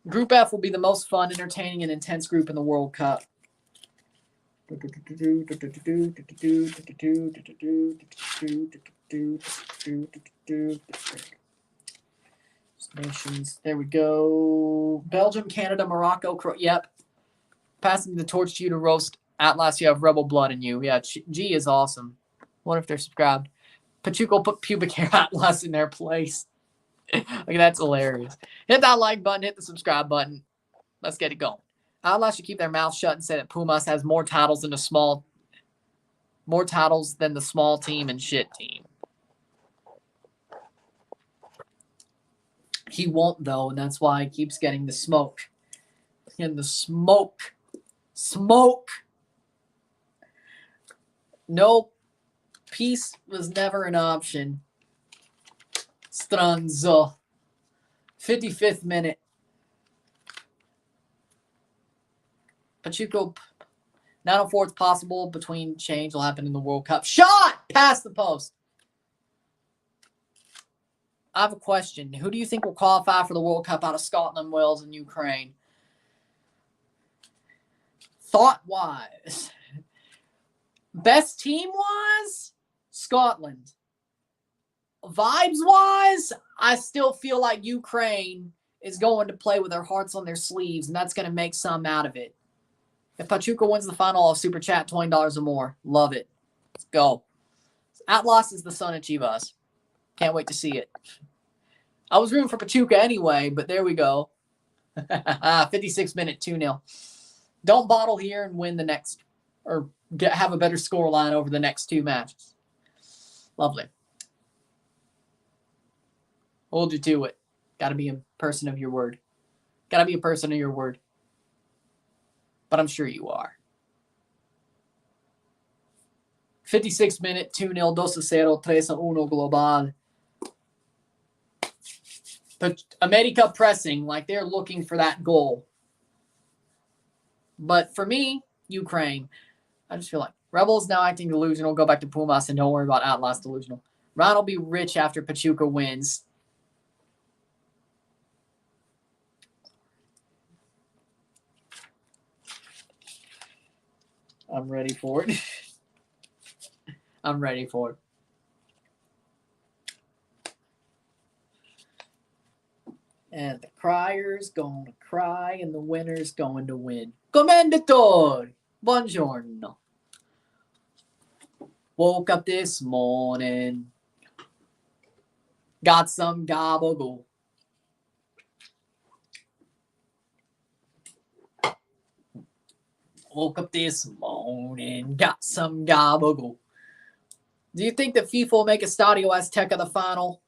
Group F will be the most fun, entertaining, and intense group in the World Cup. Nations. There we go. Belgium, Canada, Morocco. Yep. Passing the torch to you to roast Atlas. You have rebel blood in you. Yeah, G is awesome. Wonder if they're subscribed. Pachuca will put pubic hair Atlas in their place. Like, that's hilarious. Hit that like button. Hit the subscribe button. Let's get it going. Atlas should keep their mouth shut and say that Pumas has more titles than the small team and shit team. He won't, though, and that's why he keeps getting the smoke. And the smoke. Smoke. Nope. Peace was never an option. Stranzo. 55th minute. Pachuca. 904 it's possible between change will happen in the World Cup. Shot! Past the post. I have a question. Who do you think will qualify for the World Cup out of Scotland, Wales, and Ukraine? Thought-wise. Best team-wise? Scotland. Vibes-wise, I still feel like Ukraine is going to play with their hearts on their sleeves, and that's going to make some out of it. If Pachuca wins the final, I'll super chat $20 or more. Love it. Let's go. Atlas is the son of Chivas. Can't wait to see it. I was rooting for Pachuca anyway, but there we go. 56-minute 2-0. Don't bottle here and win the next, or have a better scoreline over the next two matches. Lovely. Hold you to it. Got to be a person of your word. Got to be a person of your word. But I'm sure you are. 56-minute 2-0, 2-0, 3-1 global. But América pressing, like they're looking for that goal. But for me, Ukraine. I just feel like Rebels now acting delusional. Go back to Pumas and don't worry about Atlas delusional. Ron will be rich after Pachuca wins. I'm ready for it. I'm ready for it. And the crier's going to cry and the winner's going to win. Commendator! Buongiorno. Woke up this morning. Got some gabagool. Woke up this morning. Got some gabagool. Do you think that FIFA will make Estadio Azteca the final?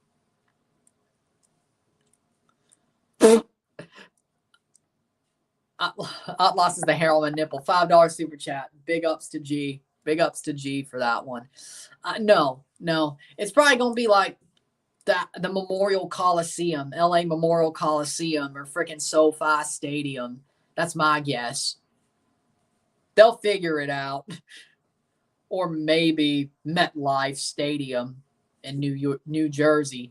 Atlas is the heroin nipple. $5 super chat. Big ups to G. Big ups to G for that one. No. It's probably going to be like the Memorial Coliseum, LA Memorial Coliseum, or freaking SoFi Stadium. That's my guess. They'll figure it out. Or maybe MetLife Stadium in New Jersey.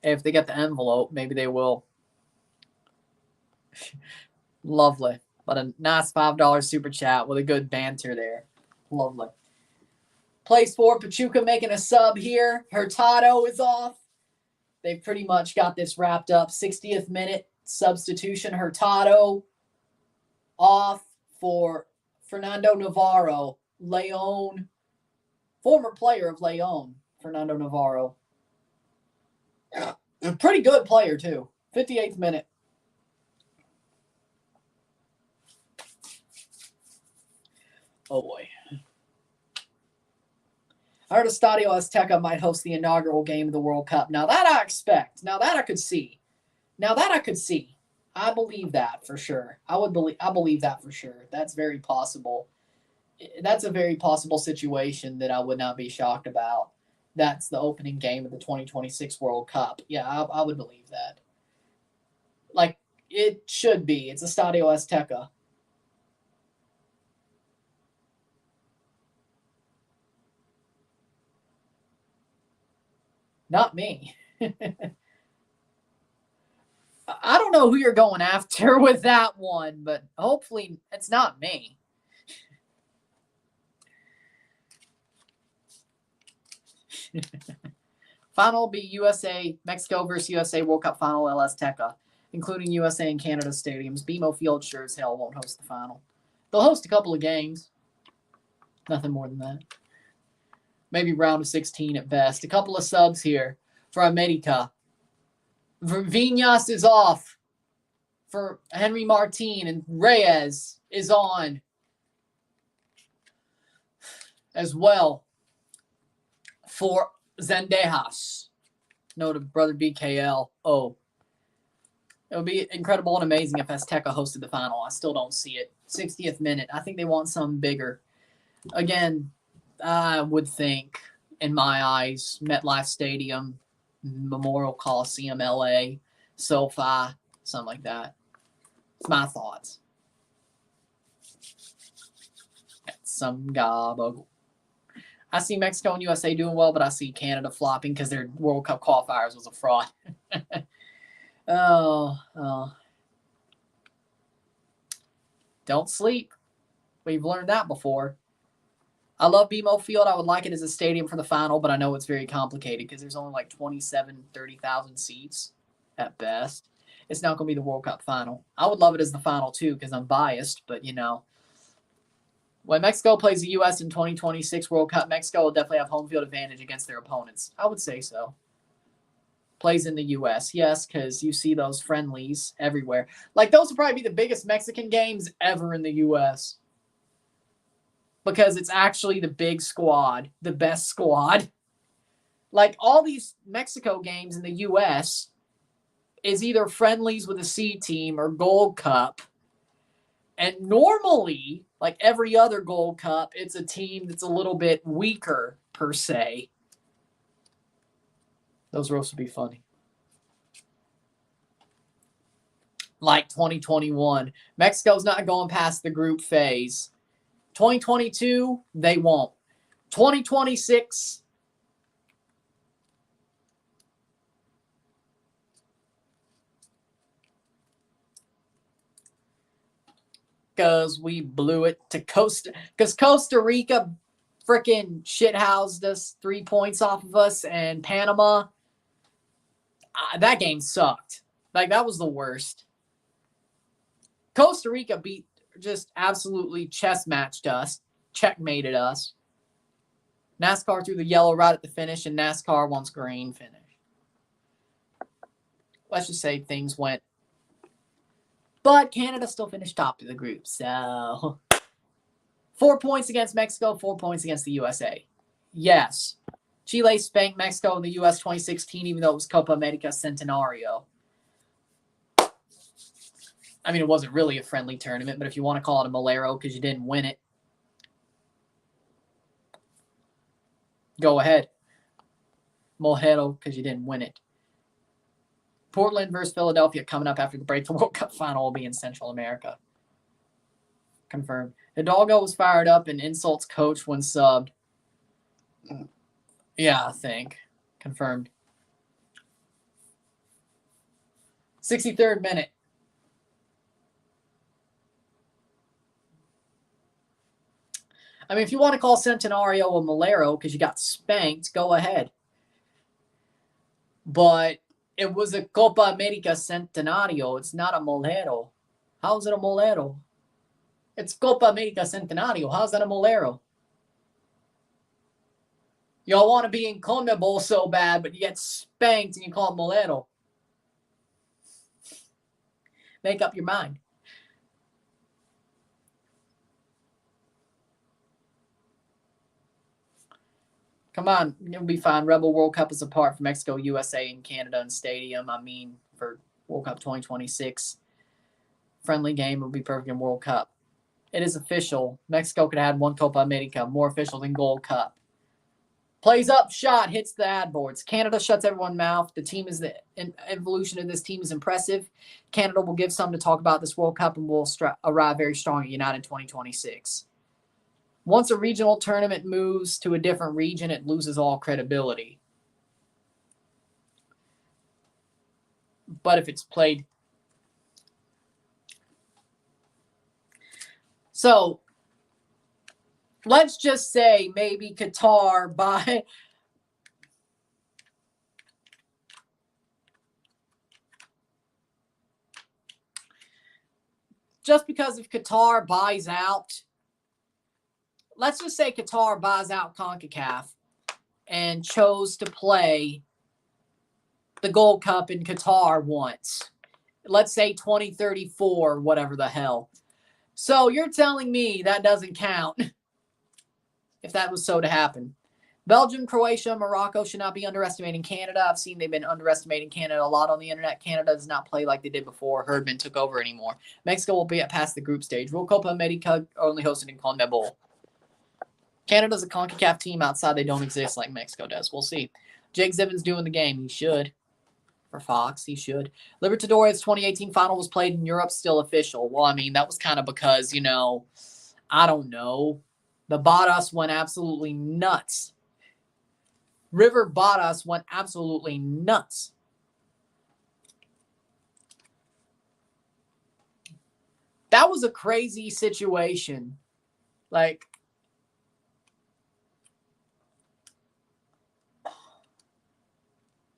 If they get the envelope, maybe they will. Lovely. But a nice $5 super chat with a good banter there. Lovely. Place 4, Pachuca making a sub here. Hurtado is off. They pretty much got this wrapped up. 60th minute substitution. Hurtado off for Fernando Navarro. León, former player of León, Fernando Navarro. A pretty good player, too. 58th minute. Oh, boy. I heard Estadio Azteca might host the inaugural game of the World Cup. Now that I expect. Now that I could see. I believe that for sure. I believe that for sure. That's very possible. That's a very possible situation that I would not be shocked about. That's the opening game of the 2026 World Cup. Yeah, I would believe that. Like, it should be. It's Estadio Azteca. Not me. I don't know who you're going after with that one, but hopefully it's not me. Final will be Mexico versus USA World Cup final El Azteca, including USA and Canada stadiums. BMO Field sure as hell won't host the final. They'll host a couple of games. Nothing more than that. Maybe round of 16 at best. A couple of subs here for América. Viñas is off for Henry Martin, and Reyes is on as well for Zendejas. Note of brother BKL. Oh. It would be incredible and amazing if Azteca hosted the final. I still don't see it. 60th minute. I think they want something bigger. Again, I would think, in my eyes, MetLife Stadium, Memorial Coliseum, LA, SoFi, something like that. It's my thoughts. Some gobble. I see Mexico and USA doing well, but I see Canada flopping because their World Cup qualifiers was a fraud. Oh. Don't sleep. We've learned that before. I love BMO Field. I would like it as a stadium for the final, but I know it's very complicated because there's only like 30,000 seats at best. It's not going to be the World Cup final. I would love it as the final too because I'm biased, but when Mexico plays the U.S. in 2026 World Cup, Mexico will definitely have home field advantage against their opponents. I would say so. Plays in the U.S., yes, because you see those friendlies everywhere. Like, those will probably be the biggest Mexican games ever in the U.S. because it's actually the big squad, the best squad. Like, all these Mexico games in the U.S. is either friendlies with a C team or Gold Cup. And normally, like every other Gold Cup, it's a team that's a little bit weaker, per se. Those roasts would be funny. Like 2021. Mexico's not going past the group phase. 2022, they won't. 2026, because we blew it to Costa Rica freaking shithoused us 3 points off of us, and Panama, that game sucked. Like, that was the worst. Costa Rica just absolutely chess matched us, checkmated us. NASCAR threw the yellow right at the finish, and NASCAR wants green finish. Let's just say things went. But Canada still finished top of the group, so 4 points against Mexico, 4 points against the USA. Yes, Chile spanked Mexico in the US 2016, even though it was Copa America Centenario. I mean, it wasn't really a friendly tournament, but if you want to call it a Molero because you didn't win it, go ahead. Mojero because you didn't win it. Portland versus Philadelphia coming up after the break. The World Cup final will be in Central America. Confirmed. Hidalgo was fired up and insults coach when subbed. Yeah, I think. Confirmed. 63rd minute. I mean, if you want to call Centenario a Molero because you got spanked, go ahead. But it was a Copa America Centenario. It's not a Molero. How is it a Molero? It's Copa America Centenario. How's that a Molero? Y'all want to be in CONMEBOL so bad, but you get spanked and you call it Molero. Make up your mind. Come on, it'll be fine. Rebel World Cup is apart from Mexico, USA, and Canada and Stadium. I mean, for World Cup 2026. Friendly game will be perfect in World Cup. It is official. Mexico could have had one Copa America, more official than Gold Cup. Plays up, shot, hits the ad boards. Canada shuts everyone's mouth. The evolution of this team is impressive. Canada will give some to talk about this World Cup and will arrive very strong at United 2026. Once a regional tournament moves to a different region, it loses all credibility. But if it's played... So, let's just say maybe Qatar by... Just because if Qatar buys out... Let's just say Qatar buys out CONCACAF and chose to play the Gold Cup in Qatar once. Let's say 2034, whatever the hell. So you're telling me that doesn't count if that was so to happen. Belgium, Croatia, Morocco should not be underestimating Canada. I've seen they've been underestimating Canada a lot on the internet. Canada does not play like they did before Herdman took over anymore. Mexico will be at past the group stage. World Copa America only hosted in CONMEBOL. Canada's a CONCACAF team outside. They don't exist like Mexico does. We'll see. Jake Zivins doing the game. He should. For Fox, he should. Libertadores 2018 final was played in Europe, still official. Well, I mean, that was kind of because, I don't know. The Barras went absolutely nuts. River Barras went absolutely nuts. That was a crazy situation. Like,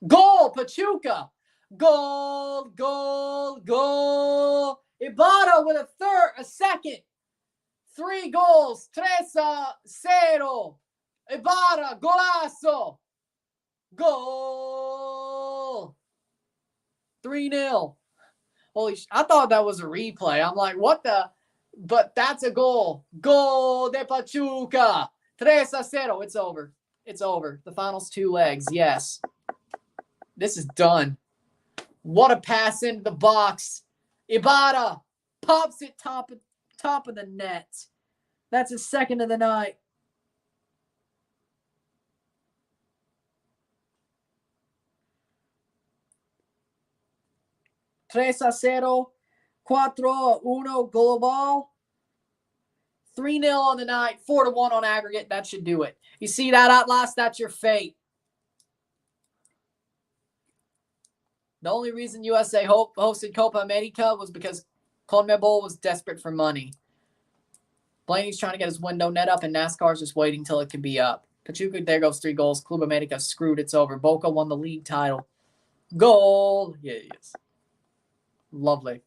goal, Pachuca. Goal, goal, goal. Ibarra with a second. 3 goals. 3-0. Ibarra, golazo. Goal. 3-0. Holy I thought that was a replay. I'm like, what the? But that's a goal. Goal de Pachuca. 3-0. It's over. It's over. The final's 2 legs. Yes. This is done. What a pass into the box. Ibarra pops it top of the net. That's his second of the night. 3-0, 4-1 global. 3-0 on the night, 4-1 on aggregate. That should do it. You see that, Atlas? That's your fate. The only reason USA hosted Copa America was because CONMEBOL was desperate for money. Blaney's trying to get his window net up, and NASCAR's just waiting till it can be up. Pachuca, there goes 3 goals. Club America screwed. It's over. Boca won the league title. Goal. Yes. Lovely.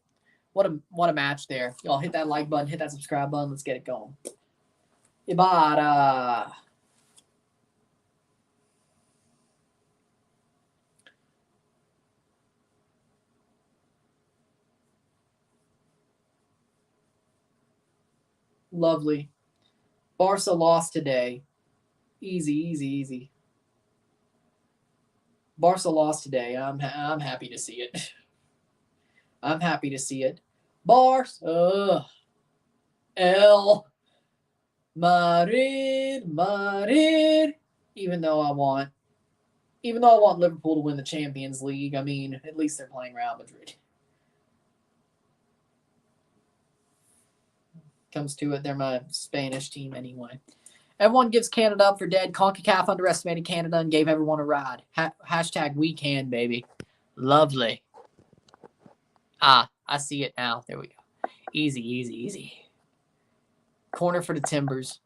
What a match there. Y'all hit that like button. Hit that subscribe button. Let's get it going. Ibarra. Lovely. Barca lost today. Easy. Barca lost today. I'm happy to see it. I'm happy to see it. Barca. El Madrid. Even though I want Liverpool to win the Champions League, I mean, at least they're playing Real Madrid. Comes to it, they're my Spanish team anyway. Everyone gives Canada up for dead. CONCACAF underestimated Canada and gave everyone a ride. Hashtag we can, baby. Lovely. I see it now. There we go. Easy. Corner for the Timbers.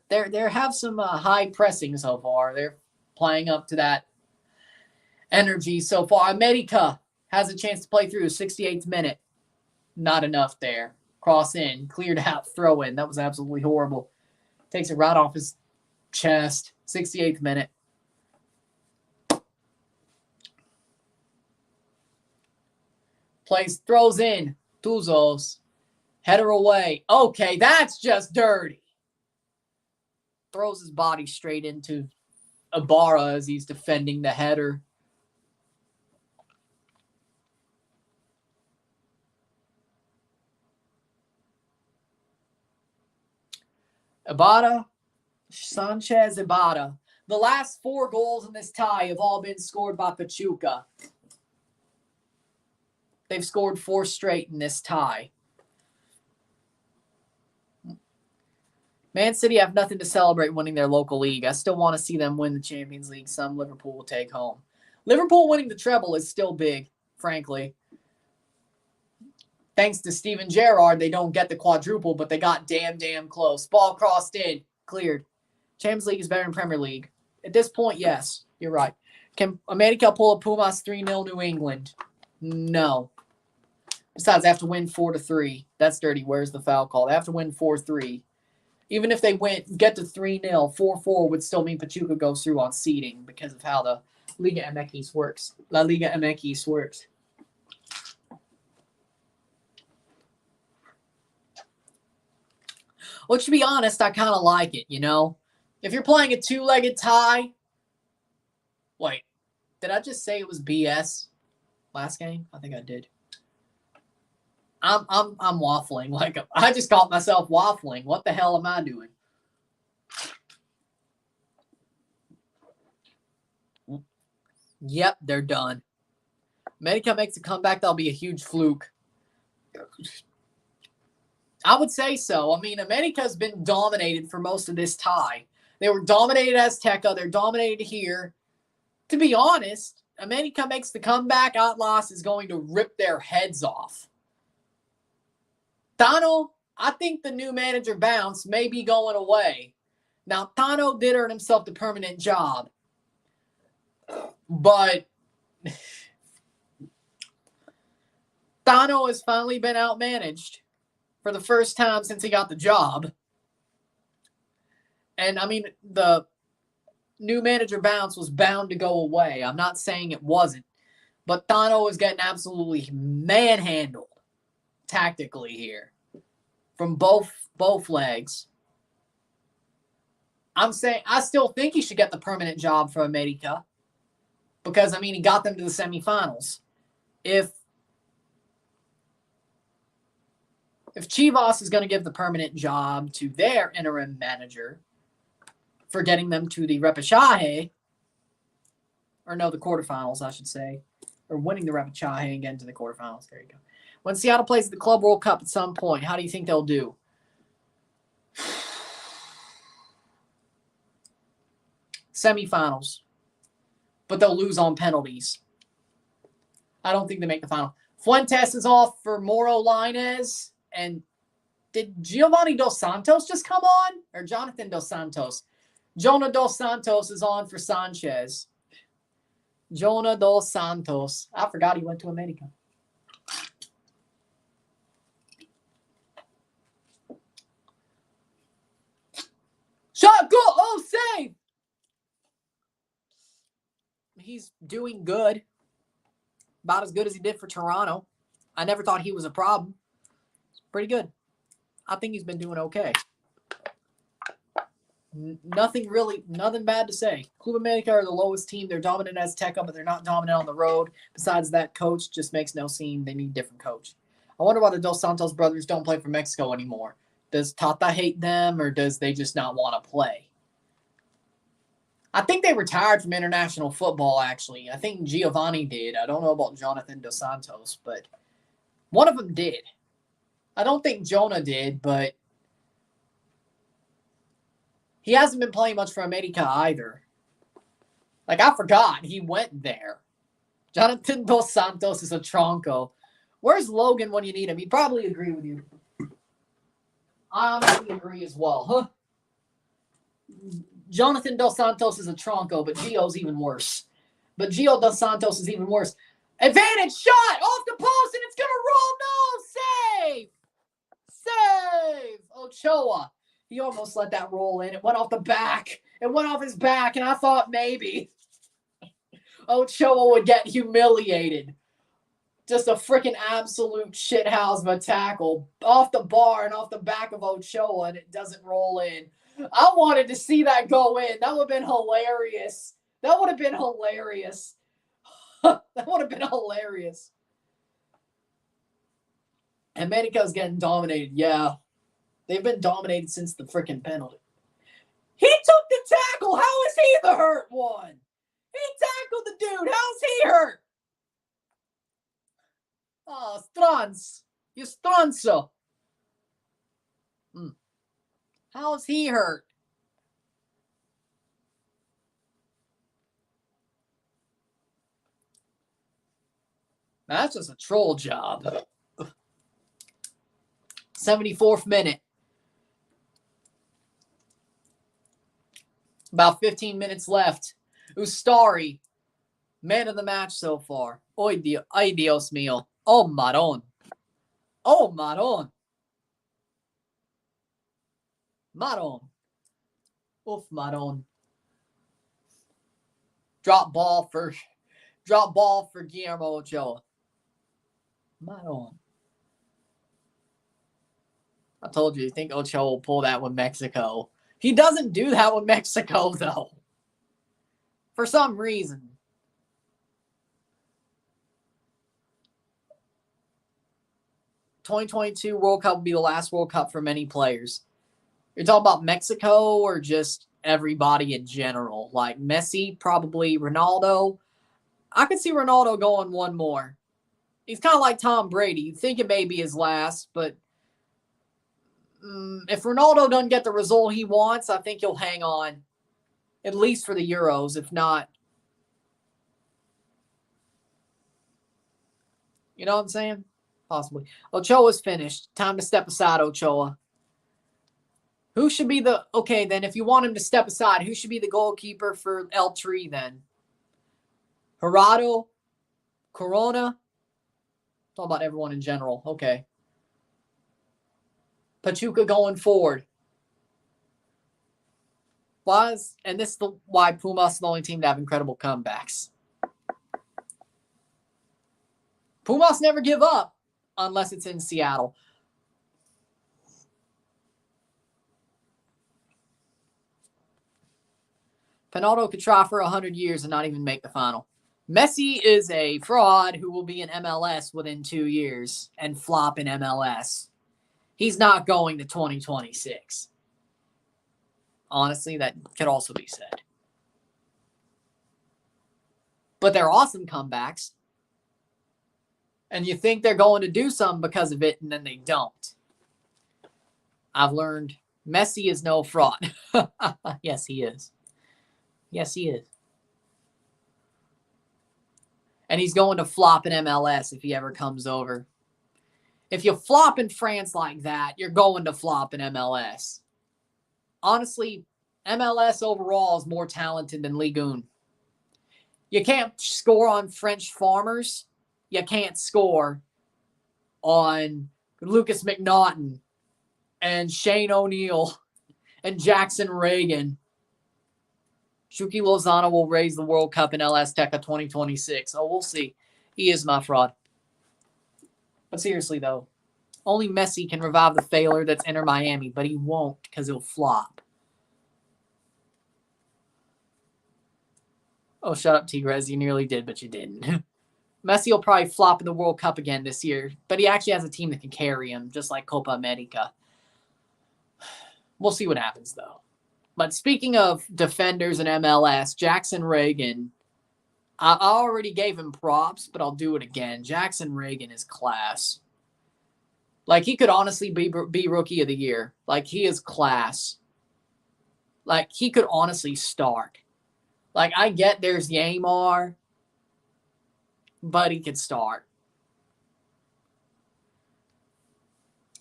They have some high pressing so far. They're playing up to that energy so far. América has a chance to play through. 68th minute. Not enough there. Cross in, cleared out, throw in. That was absolutely horrible. Takes it right off his chest. 68th minute. Throws in. Tuzos. Header away. Okay, that's just dirty. Throws his body straight into Ibarra as he's defending the header. Sanchez Ibarra. The last 4 goals in this tie have all been scored by Pachuca. They've scored 4 straight in this tie. Man City have nothing to celebrate winning their local league. I still want to see them win the Champions League. Some Liverpool will take home. Liverpool winning the treble is still big, frankly. Thanks to Steven Gerrard, they don't get the quadruple, but they got damn close. Ball crossed in, cleared. Champions League is better than Premier League. At this point, yes, you're right. Can América pull a Pumas 3-0 New England? No. Besides, they have to win 4-3. That's dirty. Where's the foul call? They have to win 4-3. Even if they get to 3-0, 4-4 would still mean Pachuca goes through on seeding because of how the Liga MX works. La Liga MX works. Well, to be honest, I kind of like it, you know? If you're playing a 2-legged tie... Wait, did I just say it was BS last game? I think I did. I'm waffling. Like, I just caught myself waffling. What the hell am I doing? Yep, they're done. América makes a comeback. That'll be a huge fluke. I would say so. I mean, América's been dominated for most of this tie. They were dominated as Azteca. They're dominated here. To be honest, América makes the comeback. Atlas is going to rip their heads off. Tano, I think the new manager bounce may be going away. Now, Tano did earn himself the permanent job. But Tano has finally been outmanaged for the first time since he got the job. And, I mean, the new manager bounce was bound to go away. I'm not saying it wasn't. But Tano is getting absolutely manhandled tactically here from both legs. I'm saying I still think he should get the permanent job for América because, I mean, he got them to the semifinals. If Chivas is going to give the permanent job to their interim manager for getting them to the repechaje, or no, the quarterfinals, I should say, or winning the Repechage and getting to the quarterfinals. There you go. When Seattle plays the Club World Cup at some point, how do you think they'll do? Semifinals. But they'll lose on penalties. I don't think they make the final. Fuentes is off for Moro Lainez. And did Giovanni Dos Santos just come on? Or Jonathan Dos Santos? Jonah Dos Santos is on for Sanchez. Jonah Dos Santos. I forgot he went to América. Shot, goal, oh, save! He's doing good. About as good as he did for Toronto. I never thought he was a problem. Pretty good. I think he's been doing okay. Nothing bad to say. Club America are the lowest team. They're dominant as Teca, but they're not dominant on the road. Besides that, coach just makes no scene. They need a different coach. I wonder why the Dos Santos brothers don't play for Mexico anymore. Does Tata hate them, or does they just not want to play? I think they retired from international football, actually. I think Giovanni did. I don't know about Jonathan Dos Santos, but one of them did. I don't think Jonah did, but he hasn't been playing much for América either. Like, I forgot he went there. Jonathan Dos Santos is a tronco. Where's Logan when you need him? He'd probably agree with you. I honestly agree as well. Huh? Jonathan Dos Santos is a tronco, but Gio's even worse. But Gio Dos Santos is even worse. Advantage shot off the post, and it's going to roll. No, save. Save. Ochoa. He almost let that roll in. It went off the back. It went off his back, and I thought maybe Ochoa would get humiliated. Just a freaking absolute shithouse of a tackle off the bar and off the back of Ochoa, and it doesn't roll in. I wanted to see that go in. That would have been hilarious. That would have been hilarious. America's getting dominated. Yeah. They've been dominated since the freaking penalty. He took the tackle. How is he the hurt one? He tackled the dude. How's he hurt? Oh, Strans. You Stranzo. How is he hurt? That's just a troll job. 74th minute. About 15 minutes left. Ustari, man of the match so far. Ay Dios mío. Oh, Maron. Oh, Maron. Maron. Oof, Maron. Drop ball for Guillermo Ochoa. Maron. I told you think Ochoa will pull that with Mexico. He doesn't do that with Mexico, though. For some reason. '22 World Cup will be the last World Cup for many players. You're talking about Mexico or just everybody in general? Like Messi, probably Ronaldo. I could see Ronaldo going one more. He's kind of like Tom Brady. You think it may be his last, but if Ronaldo doesn't get the result he wants, I think he'll hang on, at least for the Euros, if not. You know what I'm saying? Possibly. Ochoa's finished. Time to step aside, Ochoa. Who should be the... Okay, then, if you want him to step aside, who should be the goalkeeper for El Tri, then? Gerardo? Corona? Talk about everyone in general. Okay. Pachuca going forward. And this is why Pumas is the only team to have incredible comebacks. Pumas never give up unless it's in Seattle. Penaldo could try for 100 years and not even make the final. Messi is a fraud who will be in MLS within 2 years and flop in MLS. He's not going to 2026. Honestly, that could also be said. But they're awesome comebacks. And you think they're going to do something because of it, and then they don't. I've learned Messi is no fraud. Yes, he is. Yes, he is. And he's going to flop in MLS if he ever comes over. If you flop in France like that, you're going to flop in MLS. Honestly, MLS overall is more talented than Ligue 1. You can't score on French farmers. You can't score on Lucas McNaughton and Shane O'Neill and Jackson Reagan. Shuki Lozano will raise the World Cup in LS Teca 2026. Oh, we'll see. He is my fraud. But seriously, though, only Messi can revive the failure that's Inter Miami, but he won't because he'll flop. Oh, shut up, Tigres. You nearly did, but you didn't. Messi will probably flop in the World Cup again this year, but he actually has a team that can carry him, just like Copa America. We'll see what happens, though. But speaking of defenders in MLS, Jackson Reagan, I already gave him props, but I'll do it again. Jackson Reagan is class. Like, he could honestly be Rookie of the Year. Like, he is class. Like, he could honestly start. Like, I get there's Yamar, but he could start.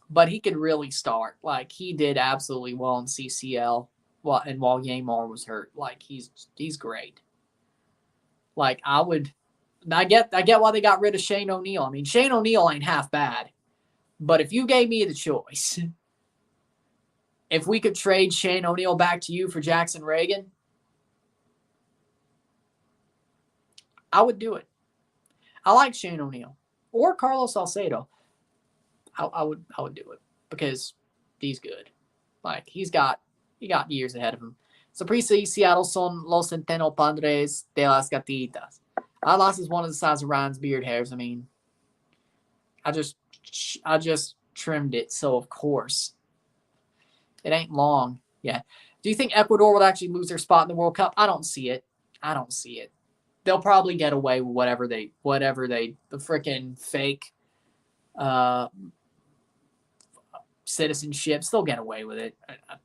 But he could really start. Like, he did absolutely well in CCL. And while Yamar was hurt, like, he's great. Like, I get why they got rid of Shane O'Neill. I mean, Shane O'Neill ain't half bad. But if you gave me the choice, if we could trade Shane O'Neill back to you for Jackson Reagan, I would do it. I like Shane O'Neill or Carlos Salcedo. I would do it because he's good. Like, he got years ahead of him. Saprissa y Seattle son los centeno padres de las gatitas. Atlas is one of the size of Ryan's beard hairs. I mean, I just trimmed it, so of course it ain't long yet. Do you think Ecuador will actually lose their spot in the World Cup? I don't see it. They'll probably get away with whatever the freaking fake citizenships. They'll get away with it.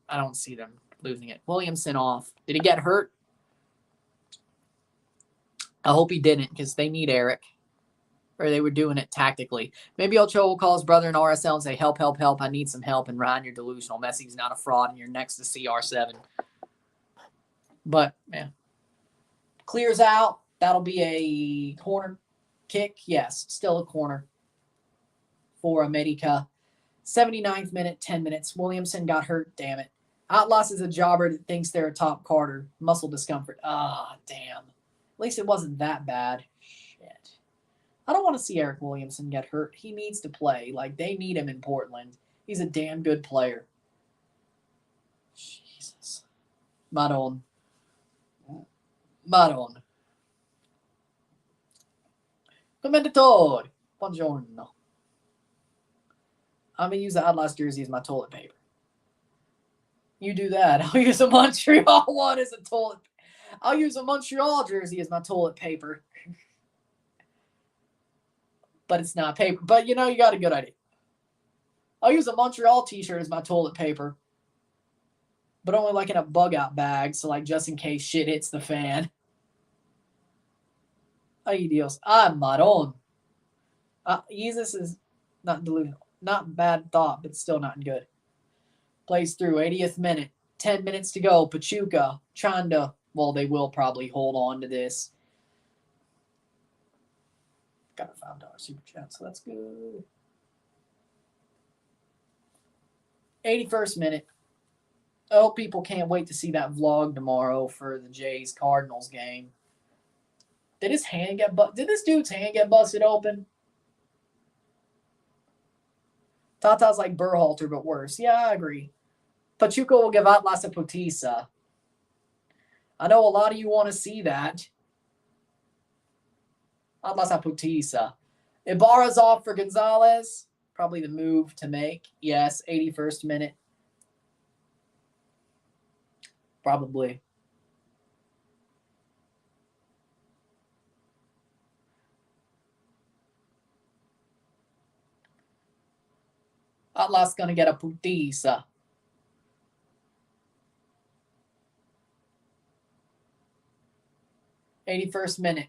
I don't see them losing it. Williamson off. Did he get hurt? I hope he didn't, because they need Eric. Or they were doing it tactically. Maybe Ochoa will call his brother in RSL and say, help, help, help. I need some help. And Ryan, you're delusional. Messi's not a fraud, and you're next to CR7. But, man. Clears out. That'll be a corner kick. Yes, still a corner for América. 79th minute, 10 minutes. Williamson got hurt. Damn it. Atlas is a jobber that thinks they're a top Carter. Muscle discomfort. Damn. At least it wasn't that bad. Shit. I don't want to see Eric Williamson get hurt. He needs to play. Like, they need him in Portland. He's a damn good player. Jesus. Maron. Commendatore. Buongiorno. I'm going to use the Atlas jersey as my toilet paper. You do that. I'll use a Montreal one as a toilet. I'll use a Montreal jersey as my toilet paper. But it's not paper. But, you got a good idea. I'll use a Montreal t-shirt as my toilet paper. But only like in a bug-out bag. So, like, just in case shit hits the fan. Ay, Dios. Maron. Jesus is not delusional. Not bad thought, but still not good. Plays through 80th minute. 10 minutes to go. Pachuca trying to, well, they will probably hold on to this. Got a $5 super chat, so that's good. 81st minute. I hope people can't wait to see that vlog tomorrow for the Jays Cardinals game. Did this dude's hand get busted open? Tata's like Berhalter, but worse. Yeah, I agree. Pachuca will give Atlas a putiza. I know a lot of you want to see that. Atlas a putiza. Ibarra's off for Gonzalez. Probably the move to make. Yes, 81st minute. Probably. Atlas going to get a putiza. '81st minute.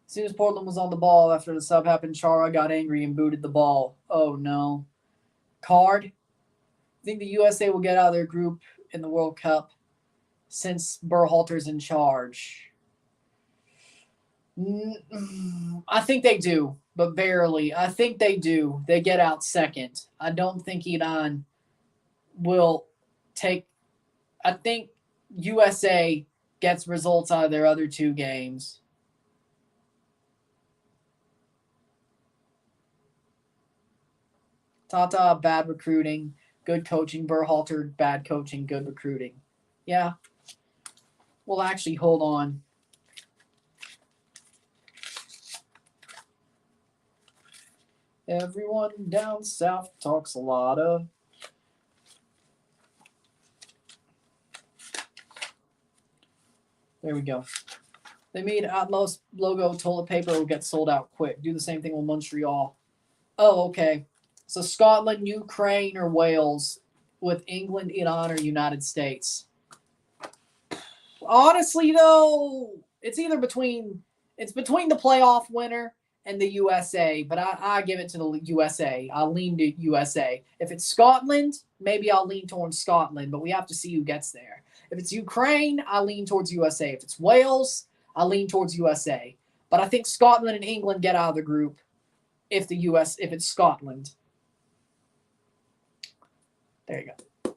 As soon as Portland was on the ball after the sub happened, Chara got angry and booted the ball. Oh, no. Card. I think the USA will get out of their group in the World Cup since Berhalter's in charge. I think they do, but barely. I think they do. They get out second. I don't think Iran will take... I think USA gets results out of their other two games. Tata, bad recruiting, good coaching. Berhalter, bad coaching, good recruiting. Yeah. Well, actually, hold on. Everyone down south talks a lot of... There we go. They made Atlas logo toilet paper will get sold out quick. Do the same thing with Montreal. Oh, okay. So Scotland, Ukraine, or Wales with England, Iran, or United States. Honestly, though, it's between the playoff winner and the USA, but I give it to the USA. I'll lean to USA. If it's Scotland, maybe I'll lean towards Scotland, but we have to see who gets there. If it's Ukraine, I lean towards USA. If it's Wales, I lean towards USA. But I think Scotland and England get out of the group if it's Scotland. There you go.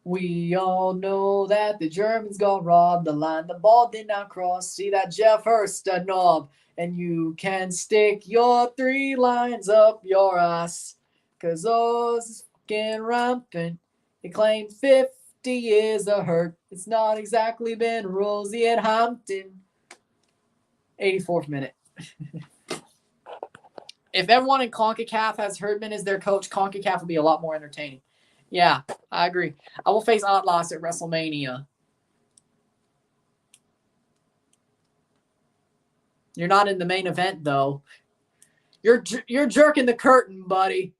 We all know that the Germans got robbed. The line the ball did not cross. See that Jeff Hurst a knob. And you can stick your 3 lines up your ass. Cause those is fucking rampant. They claim 50 years of hurt. It's not exactly been rosy at Hampton. 84th minute. If everyone in CONCACAF has Herdman as their coach, CONCACAF will be a lot more entertaining. Yeah, I agree. I will face Atlas at WrestleMania. You're not in the main event, though. You're jerking the curtain, buddy.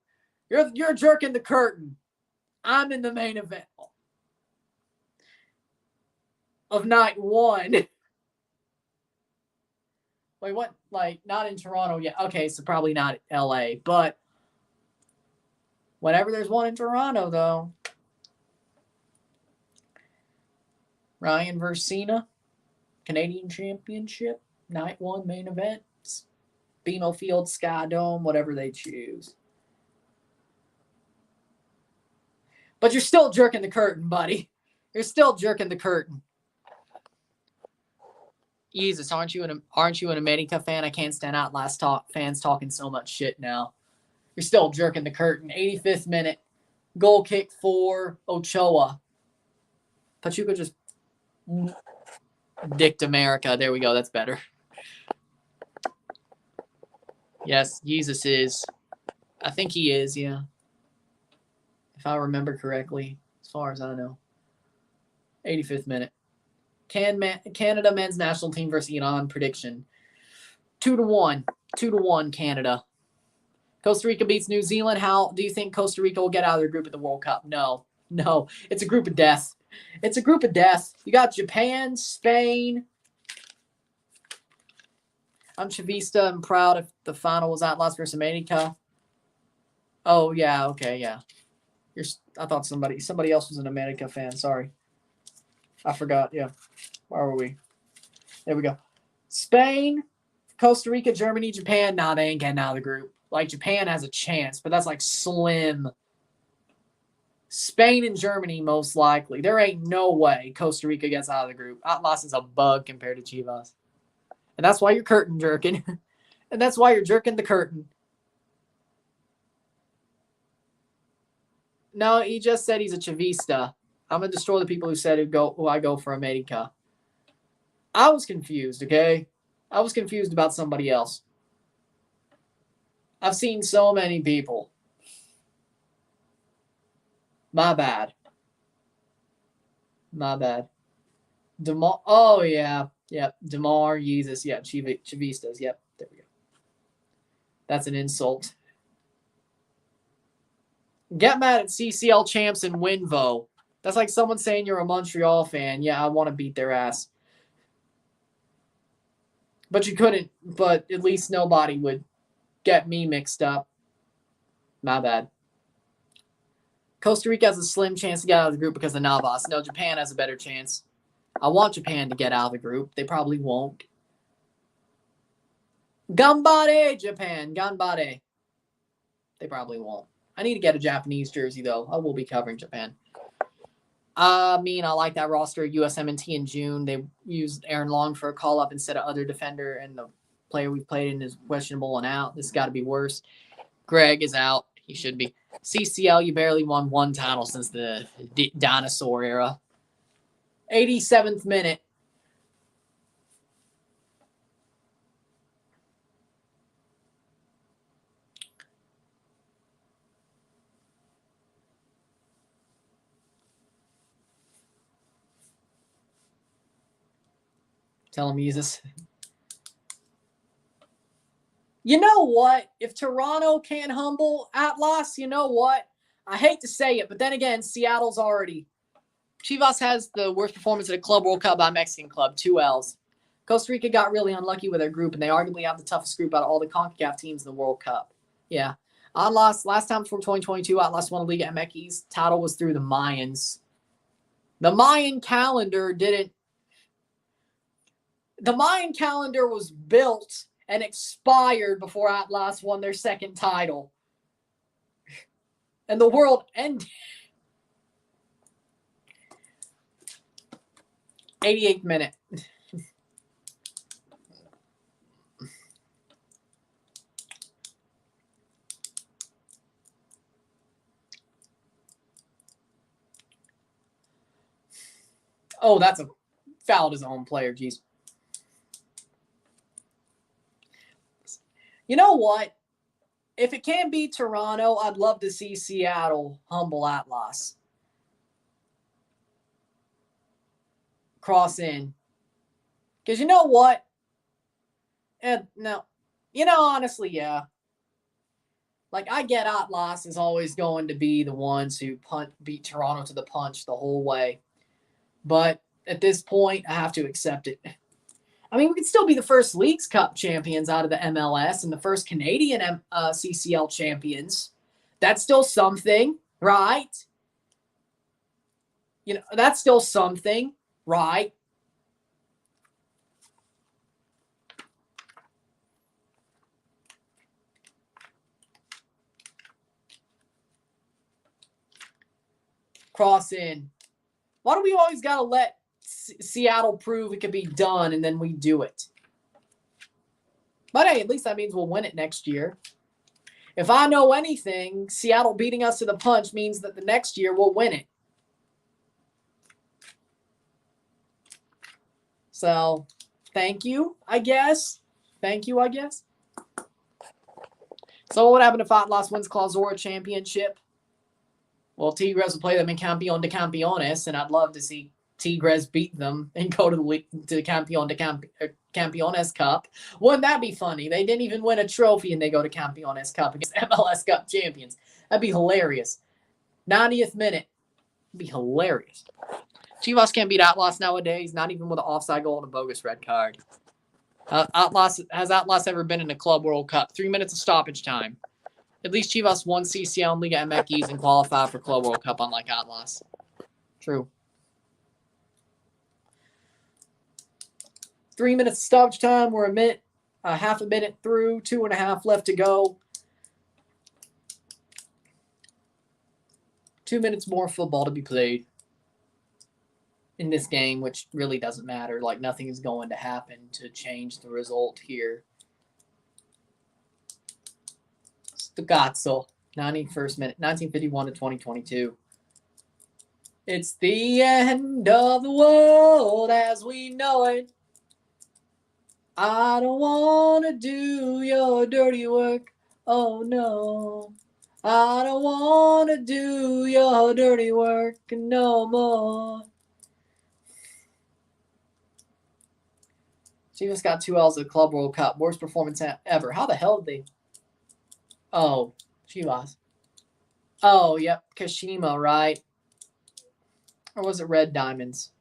You're jerking the curtain. I'm in the main event of night 1. Wait, what? Like, not in Toronto yet. Okay, so probably not LA, but whenever there's one in Toronto, though. Ryan versus Cena, Canadian Championship, night 1 main event, BMO Field, Sky Dome, whatever they choose. But you're still jerking the curtain, buddy. You're still jerking the curtain. Jesus, aren't you an America fan? I can't stand out fans talking so much shit now. You're still jerking the curtain. 85th minute. Goal kick for Ochoa. Pachuca just dicked America. There we go. That's better. Yes, Jesus is. I think he is, yeah. If I remember correctly, as far as I know. 85th minute. Canada men's national team versus Iran prediction. 2-1. 2-1 Canada. Costa Rica beats New Zealand. How do you think Costa Rica will get out of their group at the World Cup? No. It's a group of death. It's a group of death. You got Japan, Spain. I'm Chavista. I'm proud if the final was Atlas versus América. Oh, yeah. Okay, yeah. I thought somebody else was an América fan. Sorry. I forgot. Yeah. Where were we? There we go. Spain, Costa Rica, Germany, Japan. Nah, they ain't getting out of the group. Like, Japan has a chance, but that's like slim. Spain and Germany, most likely. There ain't no way Costa Rica gets out of the group. Atlas is a bug compared to Chivas. And that's why you're curtain jerking. And that's why you're jerking the curtain. No, he just said he's a Chavista. I'm going to destroy the people who said who I go for America. I was confused, okay? I was confused about somebody else. I've seen so many people. My bad. My bad. DeMar. Oh, yeah. Yep. DeMar, Jesus. Yeah. Chavistas. Yep. There we go. That's an insult. Get mad at CCL champs and Winvo. That's like someone saying you're a Montreal fan. Yeah, I want to beat their ass. But you couldn't. But at least nobody would get me mixed up. My bad. Costa Rica has a slim chance to get out of the group because of Navas. No, Japan has a better chance. I want Japan to get out of the group. They probably won't. Ganbare, Japan. Ganbare. They probably won't. I need to get a Japanese jersey, though. I will be covering Japan. I like that roster. USMNT in June. They used Aaron Long for a call-up instead of other defender, and the player we've played in is questionable and out. This has got to be worse. Greg is out. He should be. CCL, you barely won one title since the dinosaur era. 87th minute. Tell him, Jesus. You know what? If Toronto can't humble Atlas, you know what? I hate to say it, but then again, Seattle's already. Chivas has the worst performance at a Club World Cup by a Mexican club, 2 L's. Costa Rica got really unlucky with their group, and they arguably have the toughest group out of all the CONCACAF teams in the World Cup. Yeah. Atlas, last time before 2022, Atlas won a Liga MX. Title was through the Mayans. The Mayan calendar didn't. The Mayan calendar was built and expired before Atlas won their second title. And the world ended. 88th minute. Oh, that's a foul to his own player, geez. You know what? If it can't be Toronto, I'd love to see Seattle humble Atlas. Cross in. Because you know what? Honestly, yeah. Like, I get Atlas is always going to be the ones who beat Toronto to the punch the whole way. But at this point, I have to accept it. I mean, we could still be the first Leagues Cup champions out of the MLS and the first Canadian CCL champions. That's still something, right? That's still something, right? Cross in. Why do we always got to let Seattle prove it can be done and then we do it? But hey, at least that means we'll win it next year. If I know anything, Seattle beating us to the punch means that the next year we'll win it. So, thank you, I guess. So what would happen if Atlas wins Clausura championship? Well, Tigres will play them in Campeón de Campeones, and I'd love to see Tigres beat them and go to the Campeón de Campeones Cup. Wouldn't that be funny? They didn't even win a trophy, and they go to Campeones Cup against MLS Cup champions. That'd be hilarious. 90th minute. It'd be hilarious. Chivas can't beat Atlas nowadays, not even with an offside goal and a bogus red card. Has Atlas ever been in a Club World Cup? 3 minutes of stoppage time. At least Chivas won CCL and Liga MX and qualified for Club World Cup, unlike Atlas. True. 3 minutes of stoppage time. We're half a minute through, 2.5 left to go. 2 minutes more football to be played in this game, which really doesn't matter. Like, nothing is going to happen to change the result here. Stugazzo, 91st minute, 1951 to 2022. It's the end of the world as we know it. I don't want to do your dirty work. Oh no, I don't want to do your dirty work no more. She just got 2 L's at the Club World Cup. Worst performance ever. How the hell did they... Oh, she lost. Oh, yep. Kashima, right? Or was it Red Diamonds?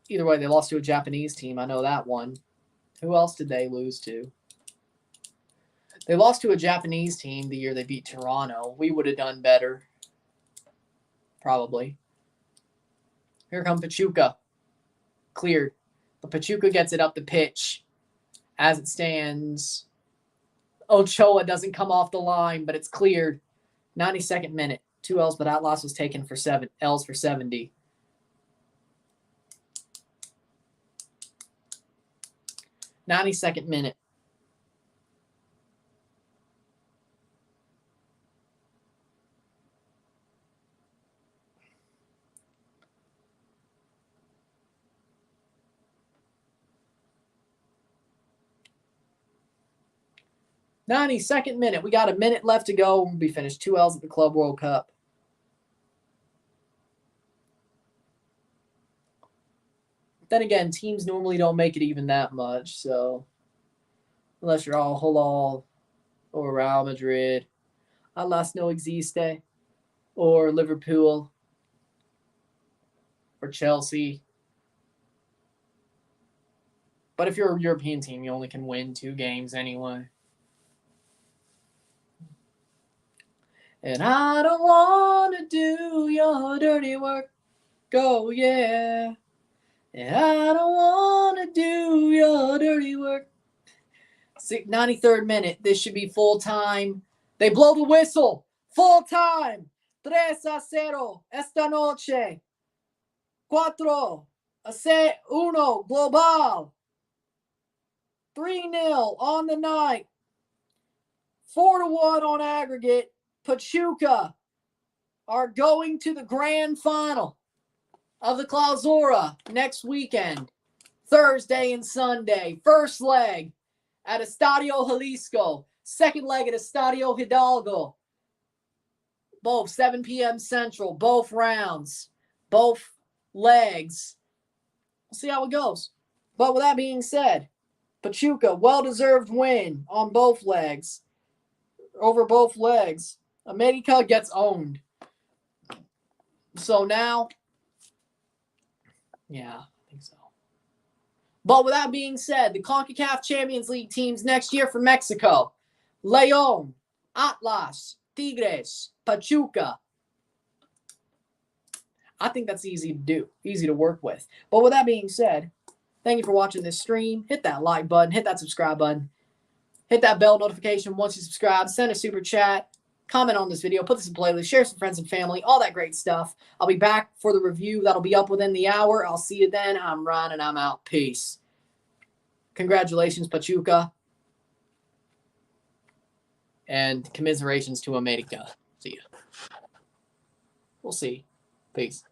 Either way, they lost to a Japanese team. I know that one. Who else did they lose to? They lost to a Japanese team the year they beat Toronto. We would have done better. Probably. Here come Pachuca. Cleared. But Pachuca gets it up the pitch. As it stands, Ochoa doesn't come off the line, but it's cleared. 92nd minute. 2 L's, but that loss was taken for 7 L's for 70. '92nd minute. '92nd minute. We got a minute left to go. We'll be finished. 2 L's at the Club World Cup. Then again, teams normally don't make it even that much, so unless you're all Halal or Real Madrid, Alas no existe, or Liverpool or Chelsea. But if you're a European team, you only can win 2 games anyway. And I don't want to do your dirty work. Oh, yeah. And I don't want to do your dirty work. 93rd minute. This should be full time. They blow the whistle. Full time. 3-0 esta noche. 4-1 global. 3-0 on the night. 4-1 on aggregate. Pachuca are going to the grand final of the Clausura next weekend, Thursday and Sunday. First leg at Estadio Jalisco. Second leg at Estadio Hidalgo. Both 7 p.m. Central. Both rounds. Both legs. We'll see how it goes. But with that being said, Pachuca, well-deserved win on both legs. Over both legs. América gets owned. So now, yeah, I think so. But with that being said, the CONCACAF Champions League teams next year for Mexico: León, Atlas, Tigres, Pachuca. I think that's easy to do, easy to work with. But with that being said, thank you for watching this stream. Hit that like button, hit that subscribe button, hit that bell notification once you subscribe, send a super chat, comment on this video, put this in playlist, share some friends and family, all that great stuff. I'll be back for the review. That'll be up within the hour. I'll see you then. I'm Ryan, and I'm out. Peace. Congratulations, Pachuca. And commiserations to América. See ya. We'll see. Peace.